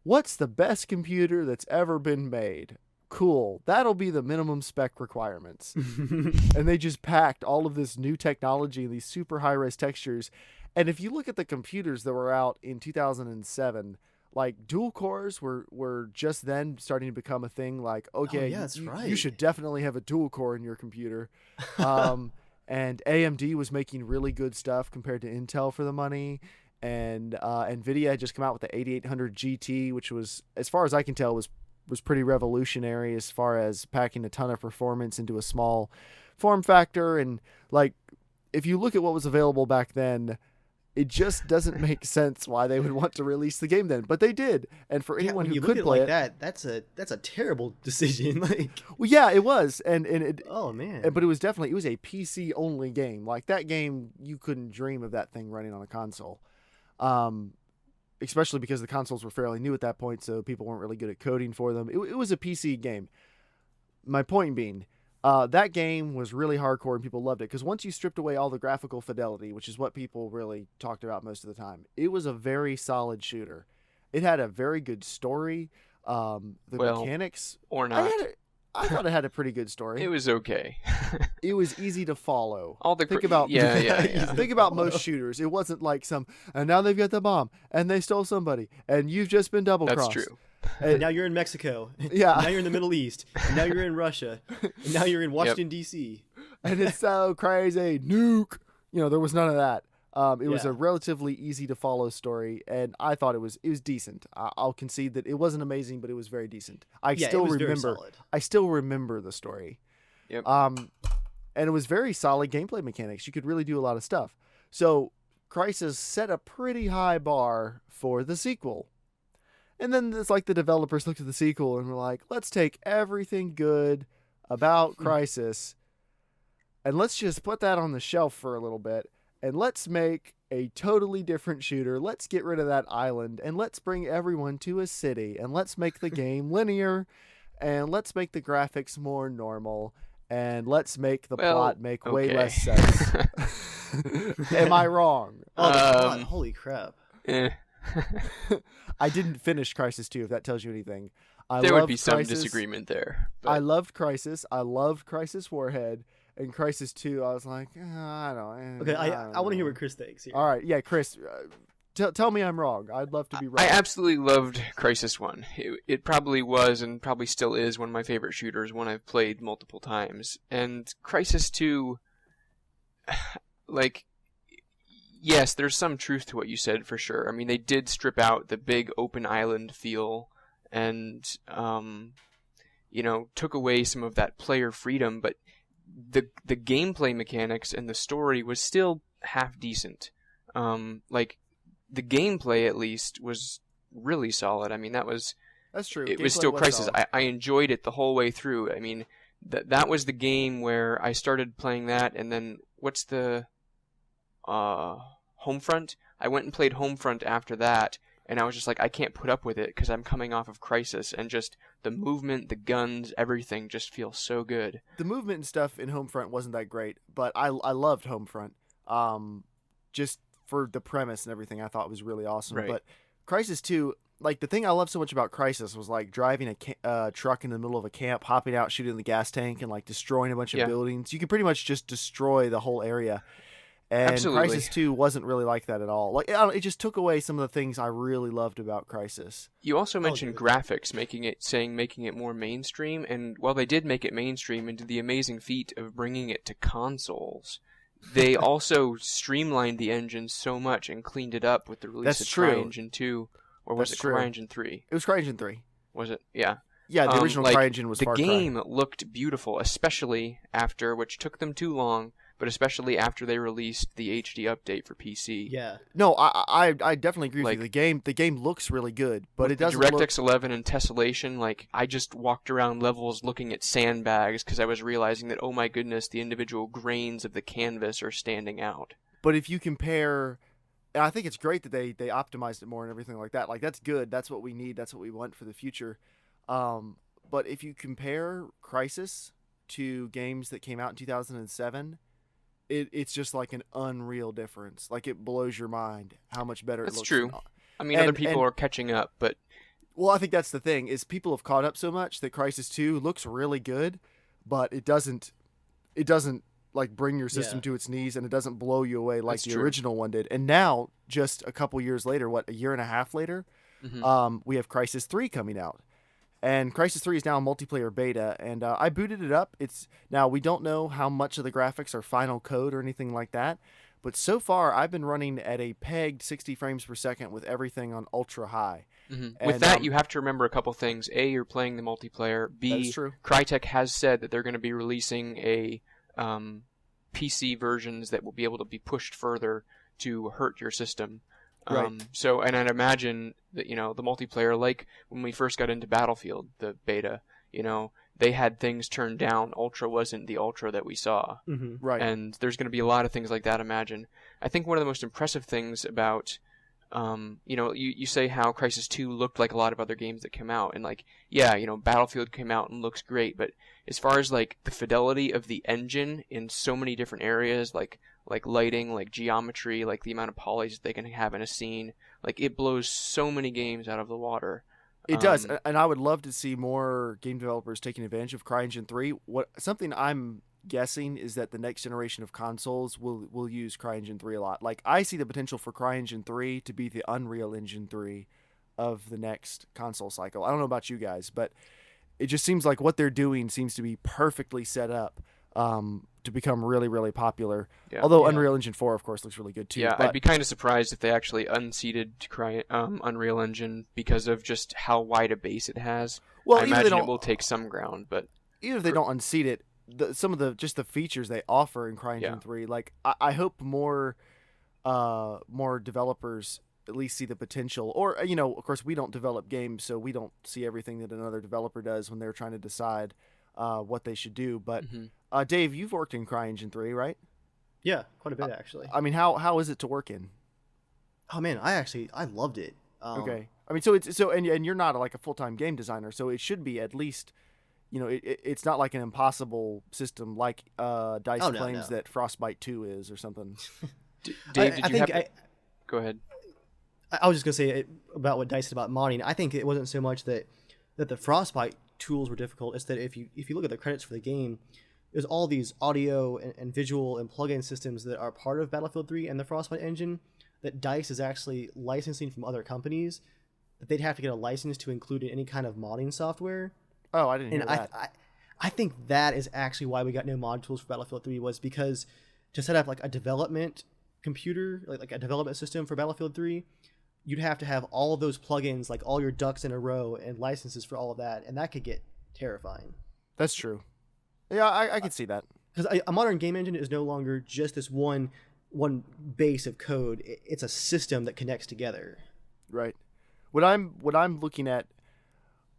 "What's the best computer that's ever been made? Cool, that'll be the minimum spec requirements." And they just packed all of this new technology, these super high-res textures. And if you look at the computers that were out in 2007, like dual cores were just then starting to become a thing. Like, okay, you should definitely have a dual core in your computer. And AMD was making really good stuff compared to Intel for the money. And NVIDIA had just come out with the 8800 GT, which was, as far as I can tell, was pretty revolutionary as far as packing a ton of performance into a small form factor. And like, if you look at what was available back then, it just doesn't make sense why they would want to release the game then, but they did. And for anyone who could play it, that's a terrible decision. Like, well, yeah, it was, and it. Oh man! But it was a PC only game. Like, that game, you couldn't dream of that thing running on a console, especially because the consoles were fairly new at that point, so people weren't really good at coding for them. It was a PC game. My point being, that game was really hardcore and people loved it because once you stripped away all the graphical fidelity, which is what people really talked about most of the time, it was a very solid shooter. It had a very good story. Mechanics, or not. I thought it had a pretty good story. It was okay. It was easy to follow. Think about most shooters. It wasn't like and now they've got the bomb and they stole somebody and you've just been double crossed. That's true. And now you're in Mexico. Yeah. Now you're in the Middle East. And now you're in Russia. And now you're in Washington, D.C. And it's so crazy. Nuke. There was none of that. It was a relatively easy to follow story, and I thought it was decent. I'll concede that it wasn't amazing, but it was very decent. I still remember the story. Yep. And it was very solid gameplay mechanics. You could really do a lot of stuff. So Crysis set a pretty high bar for the sequel. And then it's like the developers looked at the sequel and were like, let's take everything good about Crysis and let's just put that on the shelf for a little bit. And let's make a totally different shooter. Let's get rid of that island and let's bring everyone to a city and let's make the game linear and let's make the graphics more normal and let's make the plot make way less sense. Am I wrong? Oh, God, holy crap. I didn't finish Crysis 2, if that tells you anything. There would be some disagreement there. But I loved Crysis. I loved Crysis Warhead. And Crysis 2, I was like, I don't know. Okay, I want to hear what Chris thinks here. All right, yeah, Chris, tell me I'm wrong. I'd love to be right. I absolutely loved Crysis 1. It probably was and probably still is one of my favorite shooters, one I've played multiple times. And Crysis 2, like, yes, there's some truth to what you said for sure. I mean, they did strip out the big open island feel and, took away some of that player freedom, but the gameplay mechanics and the story was still half decent. Like, the gameplay at least was really solid. I mean, that's true. It was still Crysis. I enjoyed it the whole way through. I mean, that was the game where I started playing that, and then what's the Homefront? I went and played Homefront after that, and I was just like, I can't put up with it because I'm coming off of Crysis, and just the movement, the guns, everything just feels so good. The movement and stuff in Homefront wasn't that great, but I loved Homefront. Just for the premise and everything, I thought it was really awesome. Right. But Crysis 2, like, the thing I loved so much about Crysis was like driving a truck in the middle of a camp, hopping out, shooting the gas tank, and like destroying a bunch of buildings. You could pretty much just destroy the whole area. And Absolutely. Crysis 2 wasn't really like that at all. Like, it just took away some of the things I really loved about Crysis. You also mentioned graphics, making it more mainstream, and while they did make it mainstream and did the amazing feat of bringing it to consoles, they also streamlined the engine so much and cleaned it up with the release of CryEngine 2, or was it CryEngine 3? It was CryEngine 3. Was it? Yeah. Yeah, the original CryEngine was Far Cry. The game looked beautiful, especially after, which took them too long, but especially after they released the HD update for PC. Yeah. No, I definitely agree with you. The game looks really good, but it doesn't DirectX 11 and Tessellation, like, I just walked around levels looking at sandbags because I was realizing that, oh my goodness, the individual grains of the canvas are standing out. But if you compare, and I think it's great that they optimized it more and everything like that. Like that's good. That's what we need. That's what we want for the future. But if you compare Crysis to games that came out in 2007, it's just like an unreal difference. Like it blows your mind how much better it looks. That's true. I mean, other people are catching up, but well, I think that's the thing is people have caught up so much that Crysis 2 looks really good, but it doesn't like bring your system to its knees, and it doesn't blow you away like the original one did. And now, just a couple years later, a year and a half later, we have Crysis 3 coming out. And Crysis 3 is now a multiplayer beta, and I booted it up. Now, we don't know how much of the graphics are final code or anything like that, but so far, I've been running at a pegged 60 frames per second with everything on ultra high. And, with that, you have to remember a couple things. A, you're playing the multiplayer. B, Crytek has said that they're going to be releasing a PC versions that will be able to be pushed further to hurt your system. So, and I'd imagine that, the multiplayer, like when we first got into Battlefield, the beta, they had things turned down. Ultra wasn't the Ultra that we saw. Right. And there's going to be a lot of things like that, imagine. I think one of the most impressive things about, you say how Crysis 2 looked like a lot of other games that came out. And Battlefield came out and looks great. But as far as like the fidelity of the engine in so many different areas, like lighting, like geometry, like the amount of polys they can have in a scene, like it blows so many games out of the water. It does, and I would love to see more game developers taking advantage of CryEngine 3. Something I'm guessing is that the next generation of consoles will use CryEngine 3 a lot. Like I see the potential for CryEngine 3 to be the Unreal Engine 3 of the next console cycle. I don't know about you guys, but it just seems like what they're doing seems to be perfectly set up to become really, really popular. Yeah. Although Unreal Engine 4, of course, looks really good too. Yeah, I'd be kind of surprised if they actually unseated Unreal Engine because of just how wide a base it has. Well, I imagine it will take some ground, but even if they don't unseat it, some of the features they offer in CryEngine 3, like I hope more developers at least see the potential. Or of course, we don't develop games, so we don't see everything that another developer does when they're trying to decide what they should do. But Dave, you've worked in CryEngine 3, right? Yeah, quite a bit actually. I mean, how is it to work in? Oh man, I loved it. Okay. I mean, and you're not like a full-time game designer, so it should be at least, it's not like an impossible system like DayZ claims that Frostbite 2 is or something. Dave, go ahead. I was just gonna say about what DayZ said about modding. I think it wasn't so much that the Frostbite tools were difficult. It's that if you look at the credits for the game, there's all these audio and visual and plugin systems that are part of Battlefield 3 and the Frostbite engine that DayZ is actually licensing from other companies that they'd have to get a license to include in any kind of modding software. Oh, I didn't hear that. I think that is actually why we got no mod tools for Battlefield 3 was because to set up like a development computer, like a development system for Battlefield 3, you'd have to have all of those plugins, like all your ducks in a row and licenses for all of that, and that could get terrifying. That's true. Yeah, I can see that. Because a modern game engine is no longer just this one base of code. It's a system that connects together. Right. What I'm looking at,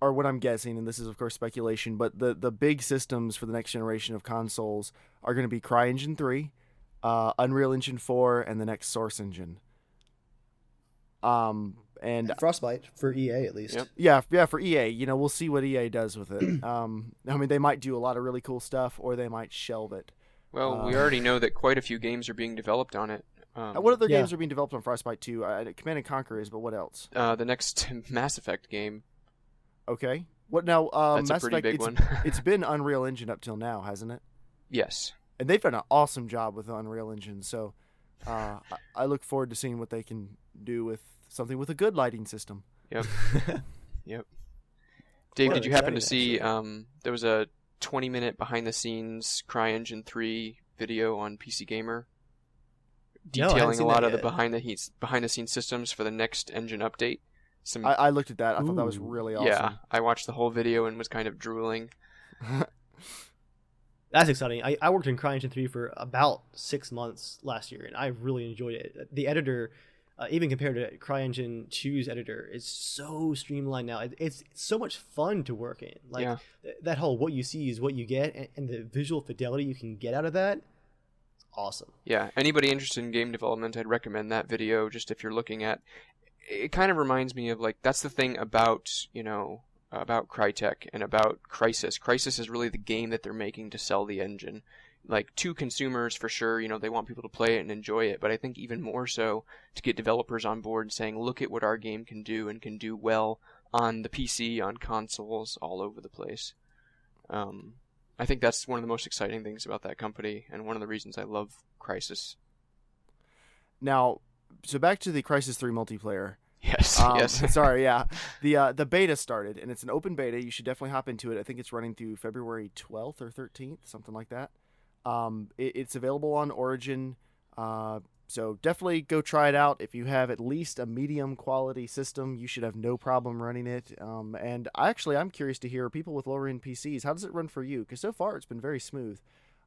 or what I'm guessing, and this is of course speculation, but the big systems for the next generation of consoles are going to be CryEngine 3, Unreal Engine 4, and the next Source Engine. And Frostbite for EA at least. Yep. Yeah, for EA. We'll see what EA does with it. I mean, they might do a lot of really cool stuff, or they might shelve it. Well, we already know that quite a few games are being developed on it. What other games are being developed on Frostbite 2? Command & Conquer is, but what else? The next Mass Effect game. Okay. What now? That's Mass a pretty Effect, big one. It's been Unreal Engine up till now, hasn't it? Yes. And they've done an awesome job with the Unreal Engine, so I look forward to seeing what they can do with something with a good lighting system. Yep. Yep. Dave, did you happen to see there was a 20-minute behind-the-scenes CryEngine 3 video on PC Gamer detailing a lot of the behind-the-scenes systems for the next engine update? I looked at that. I thought that was really awesome. Yeah, I watched the whole video and was kind of drooling. That's exciting. I worked in CryEngine 3 for about 6 months last year, and I really enjoyed it. The editor, even compared to CryEngine 2's editor, is so streamlined now. It's so much fun to work in. Like that whole what you see is what you get, and the visual fidelity you can get out of that. Awesome. Yeah, anybody interested in game development, I'd recommend that video. Just if you're looking at, it kind of reminds me of, like, that's the thing about, about Crytek and about Crysis. Crysis is really the game that they're making to sell the engine. Like, to consumers, for sure, they want people to play it and enjoy it, but I think even more so to get developers on board saying, look at what our game can do and can do well on the PC, on consoles, all over the place. I think that's one of the most exciting things about that company, and one of the reasons I love Crysis. Now, so back to the Crysis 3 multiplayer. Yes, yes. Sorry, yeah. The beta started, and it's an open beta. You should definitely hop into it. I think it's running through February 12th or 13th, something like that. It's available on Origin, so definitely go try it out. If you have at least a medium quality system, you should have no problem running it. And I'm curious to hear, people with lower end PCs, how does it run for you? Because so far it's been very smooth.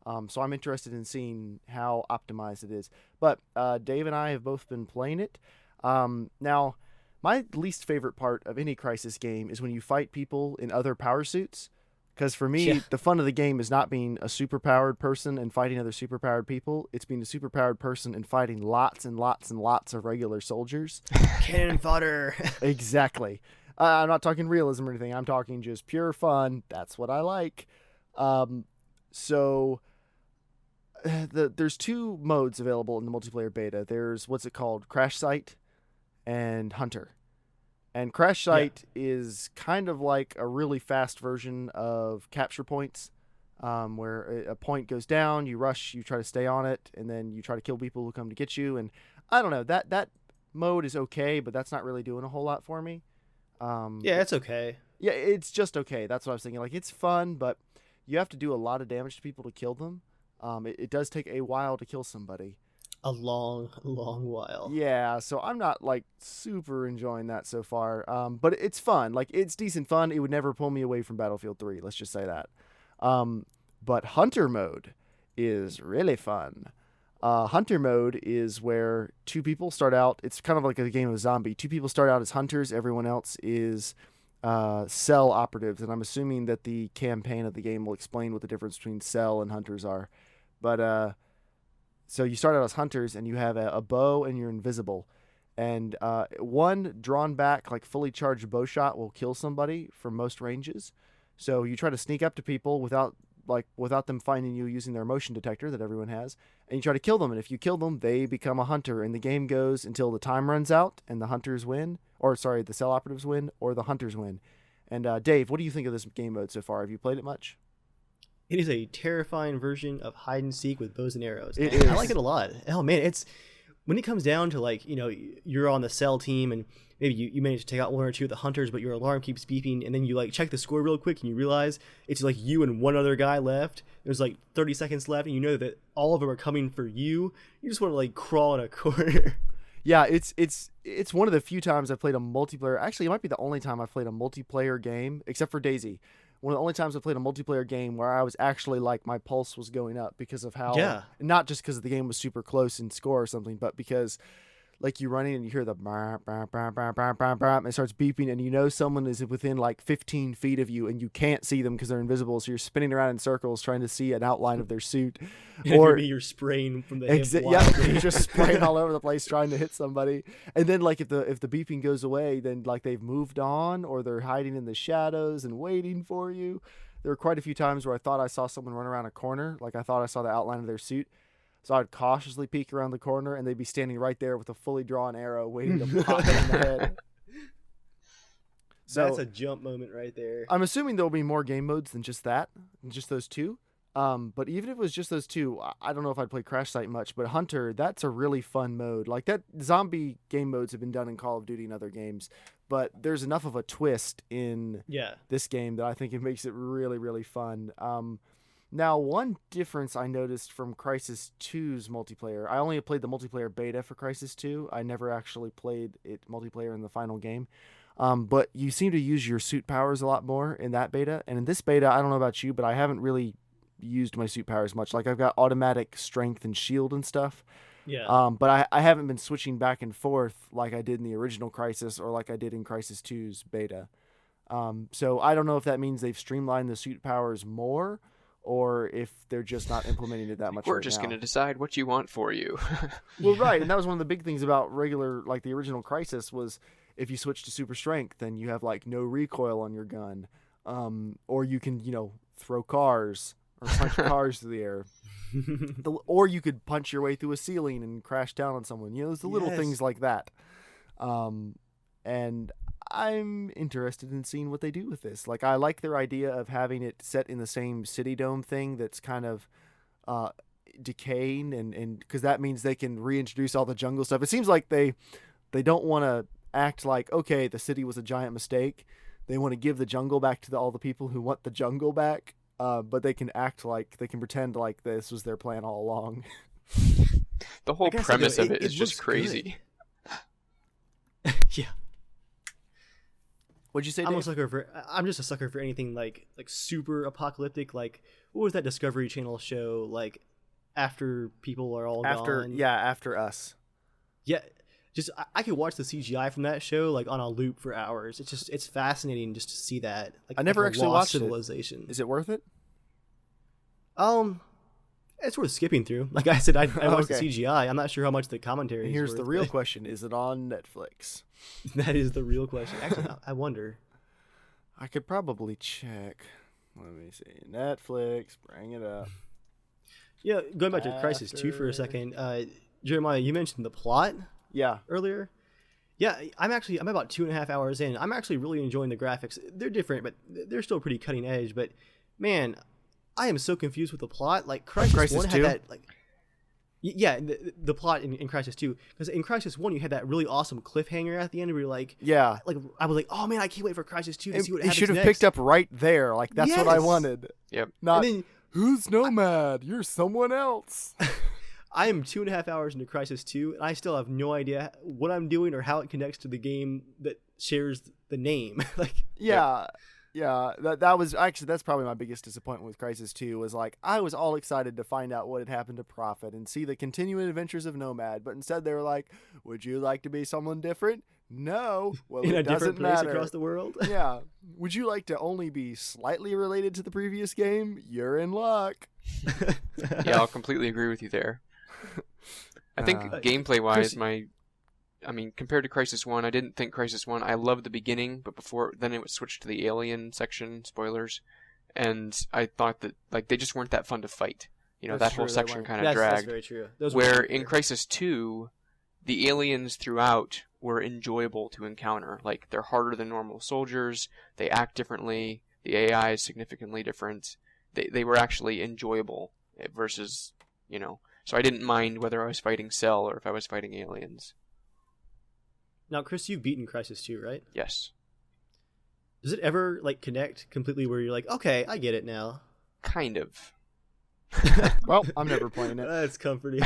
So I'm interested in seeing how optimized it is. But Dave and I have both been playing it. Now, my least favorite part of any Crysis game is when you fight people in other power suits. Because for me, the fun of the game is not being a superpowered person and fighting other superpowered people. It's being a superpowered person and fighting lots and lots and lots of regular soldiers. Cannon fodder. Exactly. I'm not talking realism or anything. I'm talking just pure fun. That's what I like. There's two modes available in the multiplayer beta. There's what's it called? Crash Site and Hunter. And Crash Site is kind of like a really fast version of Capture Points, where a point goes down, you rush, you try to stay on it, and then you try to kill people who come to get you. And I don't know, that mode is okay, but that's not really doing a whole lot for me. Yeah, it's okay. Yeah, it's just okay. That's what I was thinking. Like, it's fun, but you have to do a lot of damage to people to kill them. It does take a while to kill somebody. A long while. Yeah, so I'm not like super enjoying that so far. But it's fun. Like, it's decent fun. It would never pull me away from Battlefield 3. Let's just say that. But Hunter mode is really fun. Hunter mode is where two people start out. It's kind of like a game of zombie. Two people start out as hunters. Everyone else is cell operatives. And I'm assuming that the campaign of the game will explain what the difference between cell and hunters are. But so you start out as hunters, and you have a bow, and you're invisible. And one drawn back, like fully charged bow shot will kill somebody from most ranges. So you try to sneak up to people without them finding you using their motion detector that everyone has, and you try to kill them. And if you kill them, they become a hunter. And the game goes until the time runs out, and the hunters win, the cell operatives win, or the hunters win. And Dave, what do you think of this game mode so far? Have you played it much? It is a terrifying version of hide and seek with bows and arrows. It is. I like it a lot. Oh man, it's when it comes down to, like, you're on the cell team and maybe you manage to take out one or two of the hunters, but your alarm keeps beeping, and then you like check the score real quick and you realize it's like you and one other guy left. There's like 30 seconds left, and you know that all of them are coming for you. You just want to like crawl in a corner. Yeah, it's one of the few times I've played a multiplayer. Actually, it might be the only time I've played a multiplayer game, except for DayZ. One of the only times I played a multiplayer game where I was actually like, my pulse was going up because of how, not just because the game was super close in score or something, but because like you running and you hear the and it starts beeping, and you know someone is within like 15 feet of you, and you can't see them because they're invisible, so you're spinning around in circles trying to see an outline of their suit. Or you're spraying from the hip. Yeah, you're just spraying all over the place trying to hit somebody. And then like if the beeping goes away, then like they've moved on, or they're hiding in the shadows and waiting for you. There were quite a few times where I thought I saw someone run around a corner, like I thought I saw the outline of their suit. So I'd cautiously peek around the corner, and they'd be standing right there with a fully drawn arrow waiting to pop them in the head. So that's a jump moment right there. I'm assuming there'll be more game modes than just that, just those two. But even if it was just those two, I don't know if I'd play Crash Site much, but Hunter, that's a really fun mode. Like, that zombie game modes have been done in Call of Duty and other games, but there's enough of a twist in this game that I think it makes it really, really fun. Now, one difference I noticed from Crysis 2's multiplayer, I only played the multiplayer beta for Crysis 2. I never actually played it multiplayer in the final game. But you seem to use your suit powers a lot more in that beta. And in this beta, I don't know about you, but I haven't really used my suit powers much. Like, I've got automatic strength and shield and stuff. Yeah. But I haven't been switching back and forth like I did in the original Crysis or like I did in Crysis 2's beta. So I don't know if that means they've streamlined the suit powers more, or if they're just not implementing it that much. We're right just now. going to decide what you want for you. Well, right, and that was one of the big things about regular, like the original Crysis, was if you switch to super strength, then you have like no recoil on your gun, or you can throw cars or punch cars through the air, or you could punch your way through a ceiling and crash down on someone. There's the little things like that, and I'm interested in seeing what they do with this. Like, I like their idea of having it set in the same city dome thing that's kind of decaying, and because that means they can reintroduce all the jungle stuff. It seems like they don't want to act like, okay, the city was a giant mistake. They want to give the jungle back to all the people who want the jungle back, but they can act like, they can pretend like this was their plan all along. The whole premise of it is just crazy. Yeah. What'd you say, Dave? I'm just a sucker for anything like super apocalyptic. Like, what was that Discovery Channel show? Like, after people are all gone. Yeah, After Us. Yeah, just I could watch the CGI from that show like on a loop for hours. It's fascinating just to see that. Like, I never actually watched civilization. Is it worth it? It's worth skipping through. Like I said, I watched the Okay. CGI. I'm not sure how much the commentary. And here's the real question: is it on Netflix? That is the real question. Actually, I wonder. I could probably check. Let me see. Netflix, bring it up. Yeah, going back to Crysis 2 for a second. Jeremiah, you mentioned the plot Yeah. earlier. Yeah, I'm about 2.5 hours in. I'm actually really enjoying the graphics. They're different, but they're still pretty cutting edge. But man, I am so confused with the plot. Like Crysis 1 had that like. Yeah, the plot in Crysis 2, because in Crysis 1 you had that really awesome cliffhanger at the end where you're like, Yeah. like I was like, oh man, I can't wait for Crysis 2 to see what happens next. He should have picked up right there. Like, that's what I Yes. wanted. Yep. Not, And then- who's Nomad? You're someone else. I am 2.5 hours into Crysis 2, and I still have no idea what I'm doing or how it connects to the game that shares the name. Like, Yeah. Yeah, that was actually, that's probably my biggest disappointment with Crysis 2, was like, I was all excited to find out what had happened to Prophet and see the continuing adventures of Nomad, but instead they were like, would you like to be someone different? No. Well, in it a different doesn't place matter. across the world. Yeah. Would you like to only be slightly related to the previous game? You're in luck. Yeah, I'll completely agree with you there. I think gameplay-wise, compared to Crysis 1, I didn't think Crysis 1, I loved the beginning, but then it was switched to the alien section, spoilers, and I thought that, like, they just weren't that fun to fight. That whole section kind of dragged. That's very true. Where in Crysis 2, the aliens throughout were enjoyable to encounter. Like, they're harder than normal soldiers, they act differently, the AI is significantly different. They were actually enjoyable versus, so I didn't mind whether I was fighting Cell or if I was fighting aliens. Now, Chris, you've beaten Crysis 2, right? Yes. Does it ever like connect completely where you're like, okay, I get it now? Kind of. Well, I'm never playing it. That's comforting.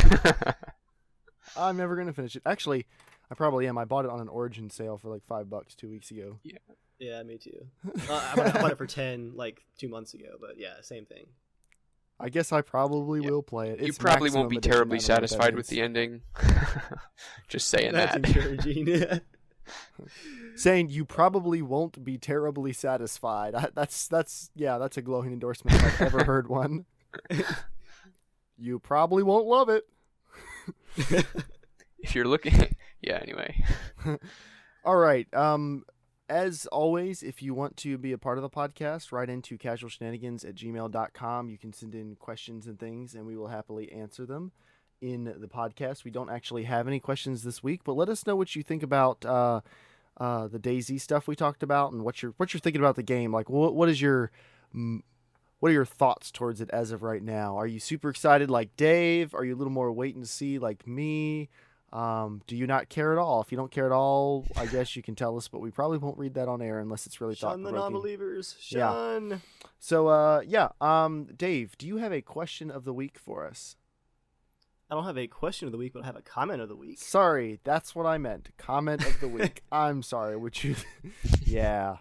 I'm never going to finish it. Actually, I probably am. I bought it on an Origin sale for like $5 2 weeks ago. Yeah, me too. I bought it for 10 like 2 months ago, but yeah, same thing. I guess I probably will play it. You It's probably won't maximum be edition, terribly I don't know what that satisfied with is. the ending. Just saying That's that. encouraging. Saying you probably won't be terribly satisfied. That's a glowing endorsement if I've ever heard one. You probably won't love it. If you're looking... Yeah, anyway. All right. As always, if you want to be a part of the podcast, write into casualshenanigans@gmail.com. You can send in questions and things, and we will happily answer them in the podcast. We don't actually have any questions this week, but let us know what you think about the DayZ stuff we talked about, and what you're thinking about the game. Like, what are your thoughts towards it as of right now? Are you super excited like Dave? Are you a little more waiting to see like me? Do you not care at all? If you don't care at all, I guess you can tell us, but we probably won't read that on air unless it's really Shun the thought-provoking. non-believers. Yeah. Shun. So, Dave, do you have a question of the week for us? I don't have a question of the week, but I have a comment of the week. Sorry, that's what I meant. Comment of the week. I'm sorry. Would you? Yeah.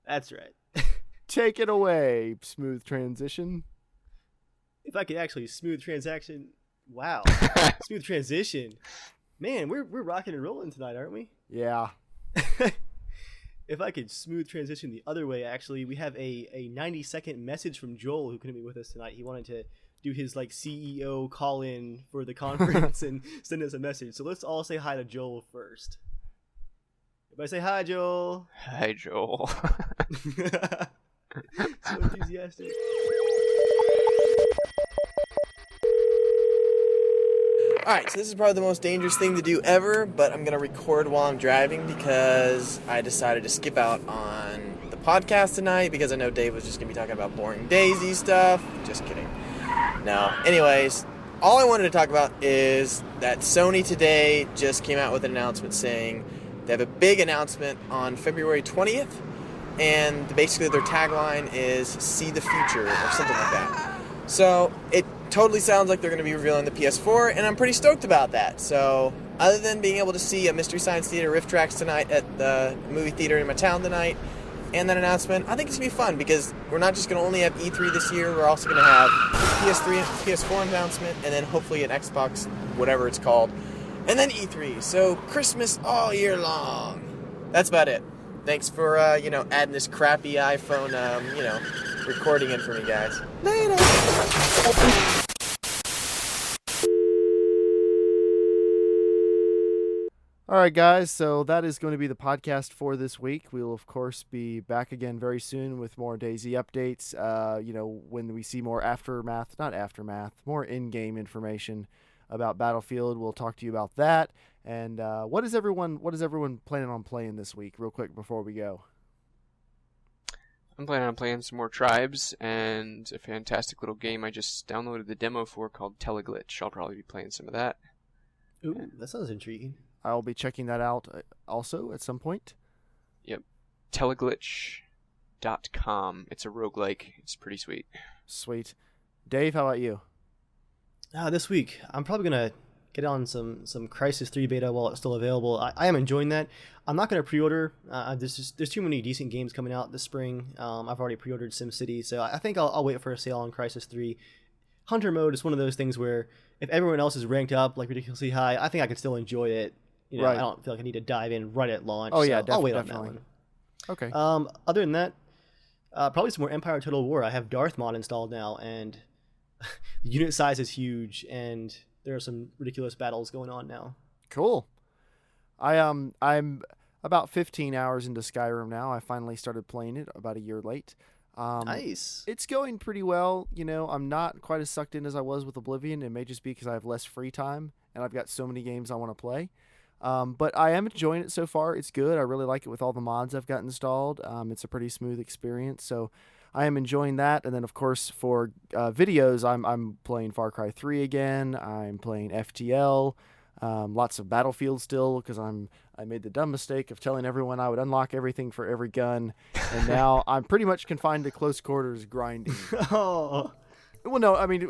That's right. Take it away. Smooth transition. If I could actually smooth transaction. Wow. Smooth transition. Man, we're rocking and rolling tonight, aren't we? Yeah. if I could smooth transition the other way, actually, we have a 90-second message from Joel, who couldn't be with us tonight. He wanted to do his like CEO call in for the conference and send us a message. So let's all say hi to Joel first. Everybody say hi, Joel. Hi, Joel. So enthusiastic. Alright, so this is probably the most dangerous thing to do ever, but I'm going to record while I'm driving because I decided to skip out on the podcast tonight because I know Dave was just going to be talking about boring DayZ stuff. Just kidding. No. Anyways, all I wanted to talk about is that Sony today just came out with an announcement saying they have a big announcement on February 20th, and basically their tagline is "See the future" or something like that. So it totally sounds like they're going to be revealing the PS4, and I'm pretty stoked about that. So other than being able to see a Mystery Science Theater Rift Tracks tonight at the movie theater in my town tonight, and that announcement, I think it's going to be fun because we're not just going to only have E3 this year, we're also going to have PS3 and PS4 announcement, and then hopefully an Xbox, whatever it's called, and then E3. So Christmas all year long. That's about it. Thanks for, adding this crappy iPhone, recording in for me, guys. Later. All right, guys, so that is going to be the podcast for this week. We will, of course, be back again very soon with more DayZ updates. When we see more more in-game information about Battlefield, we'll talk to you about that. And what is everyone planning on playing this week, real quick, before we go? I'm planning on playing some more Tribes and a fantastic little game I just downloaded the demo for called Teleglitch. I'll probably be playing some of that. Ooh, that sounds intriguing. I'll be checking that out also at some point. Yep. Teleglitch.com. It's a roguelike. It's pretty sweet. Sweet. Dave, how about you? This week, I'm probably going to get on some Crysis 3 beta while it's still available. I am enjoying that. I'm not going to pre-order. There's too many decent games coming out this spring. I've already pre-ordered SimCity, so I think I'll wait for a sale on Crysis 3. Hunter mode is one of those things where if everyone else is ranked up like ridiculously high, I think I could still enjoy it. Right. I don't feel like I need to dive in right at launch. Oh yeah, I'll wait definitely. on that Okay. one. Other than that, probably some more Empire Total War. I have Darth mod installed now, and the unit size is huge, and there are some ridiculous battles going on now. Cool. I'm about 15 hours into Skyrim now. I finally started playing it about a year late. Nice. It's going pretty well. I'm not quite as sucked in as I was with Oblivion. It may just be because I have less free time and I've got so many games I want to play. But I am enjoying it so far. It's good. I really like it with all the mods I've got installed. It's a pretty smooth experience. So I am enjoying that. And then, of course, for videos, I'm playing Far Cry 3 again. I'm playing FTL. Lots of Battlefield still because I made the dumb mistake of telling everyone I would unlock everything for every gun. And now I'm pretty much confined to close quarters grinding. Oh. Well, no, I mean,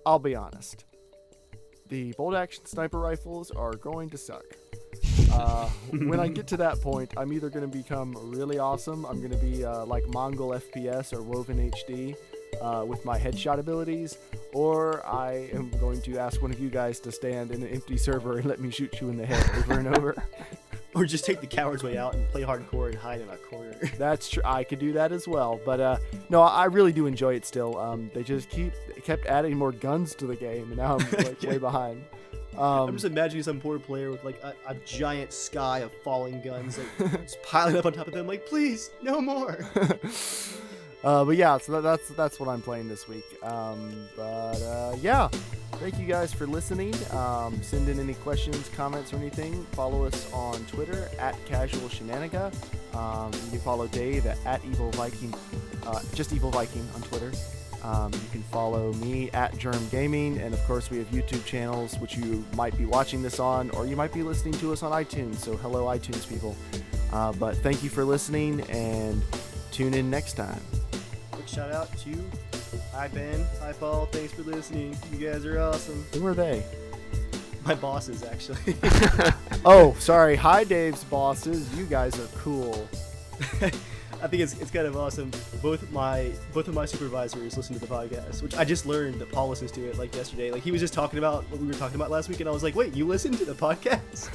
I'll be honest. The bolt-action sniper rifles are going to suck. When I get to that point, I'm either going to become really awesome. I'm going to be like Mongol FPS or Woven HD with my headshot abilities, or I am going to ask one of you guys to stand in an empty server and let me shoot you in the head over and over. Or just take the coward's way out and play hardcore and hide in a corner. That's true. I could do that as well. But no, I really do enjoy it still. They just kept adding more guns to the game, and now I'm way behind. I'm just imagining some poor player with like a giant sky of falling guns, like just piling up on top of them. Like, please, no more. But yeah, so that's what I'm playing this week. Yeah, thank you guys for listening. Send in any questions, comments, or anything. Follow us on Twitter at Casual Shenanigans. You can follow Dave at Evil Viking, just Evil Viking on Twitter. You can follow me at JERMgaming, and of course we have YouTube channels which you might be watching this on, or you might be listening to us on iTunes. So hello, iTunes people. But thank you for listening, and tune in next time. Quick shout out to hi Ben, hi Paul, thanks for listening. You guys are awesome. Who are they? My bosses, actually. Oh, sorry. Hi, Dave's bosses. You guys are cool. I think it's kind of awesome. Both of my supervisors listen to the podcast, which I just learned that Paul listens to it like yesterday. Like he was just talking about what we were talking about last week, and I was like, "Wait, you listen to the podcast?"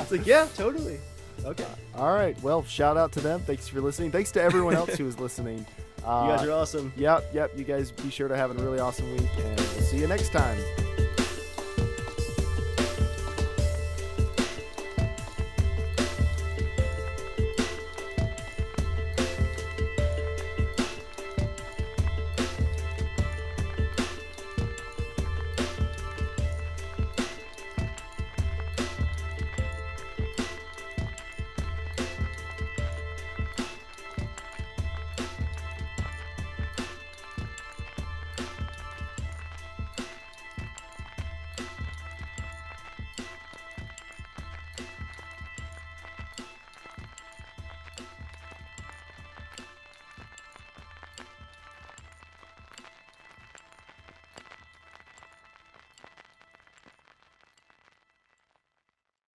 It's like, yeah, totally. Okay. All right. Well, shout out to them. Thanks for listening. Thanks to everyone else who is listening. You guys are awesome. Yep. You guys be sure to have a really awesome week, and we'll see you next time.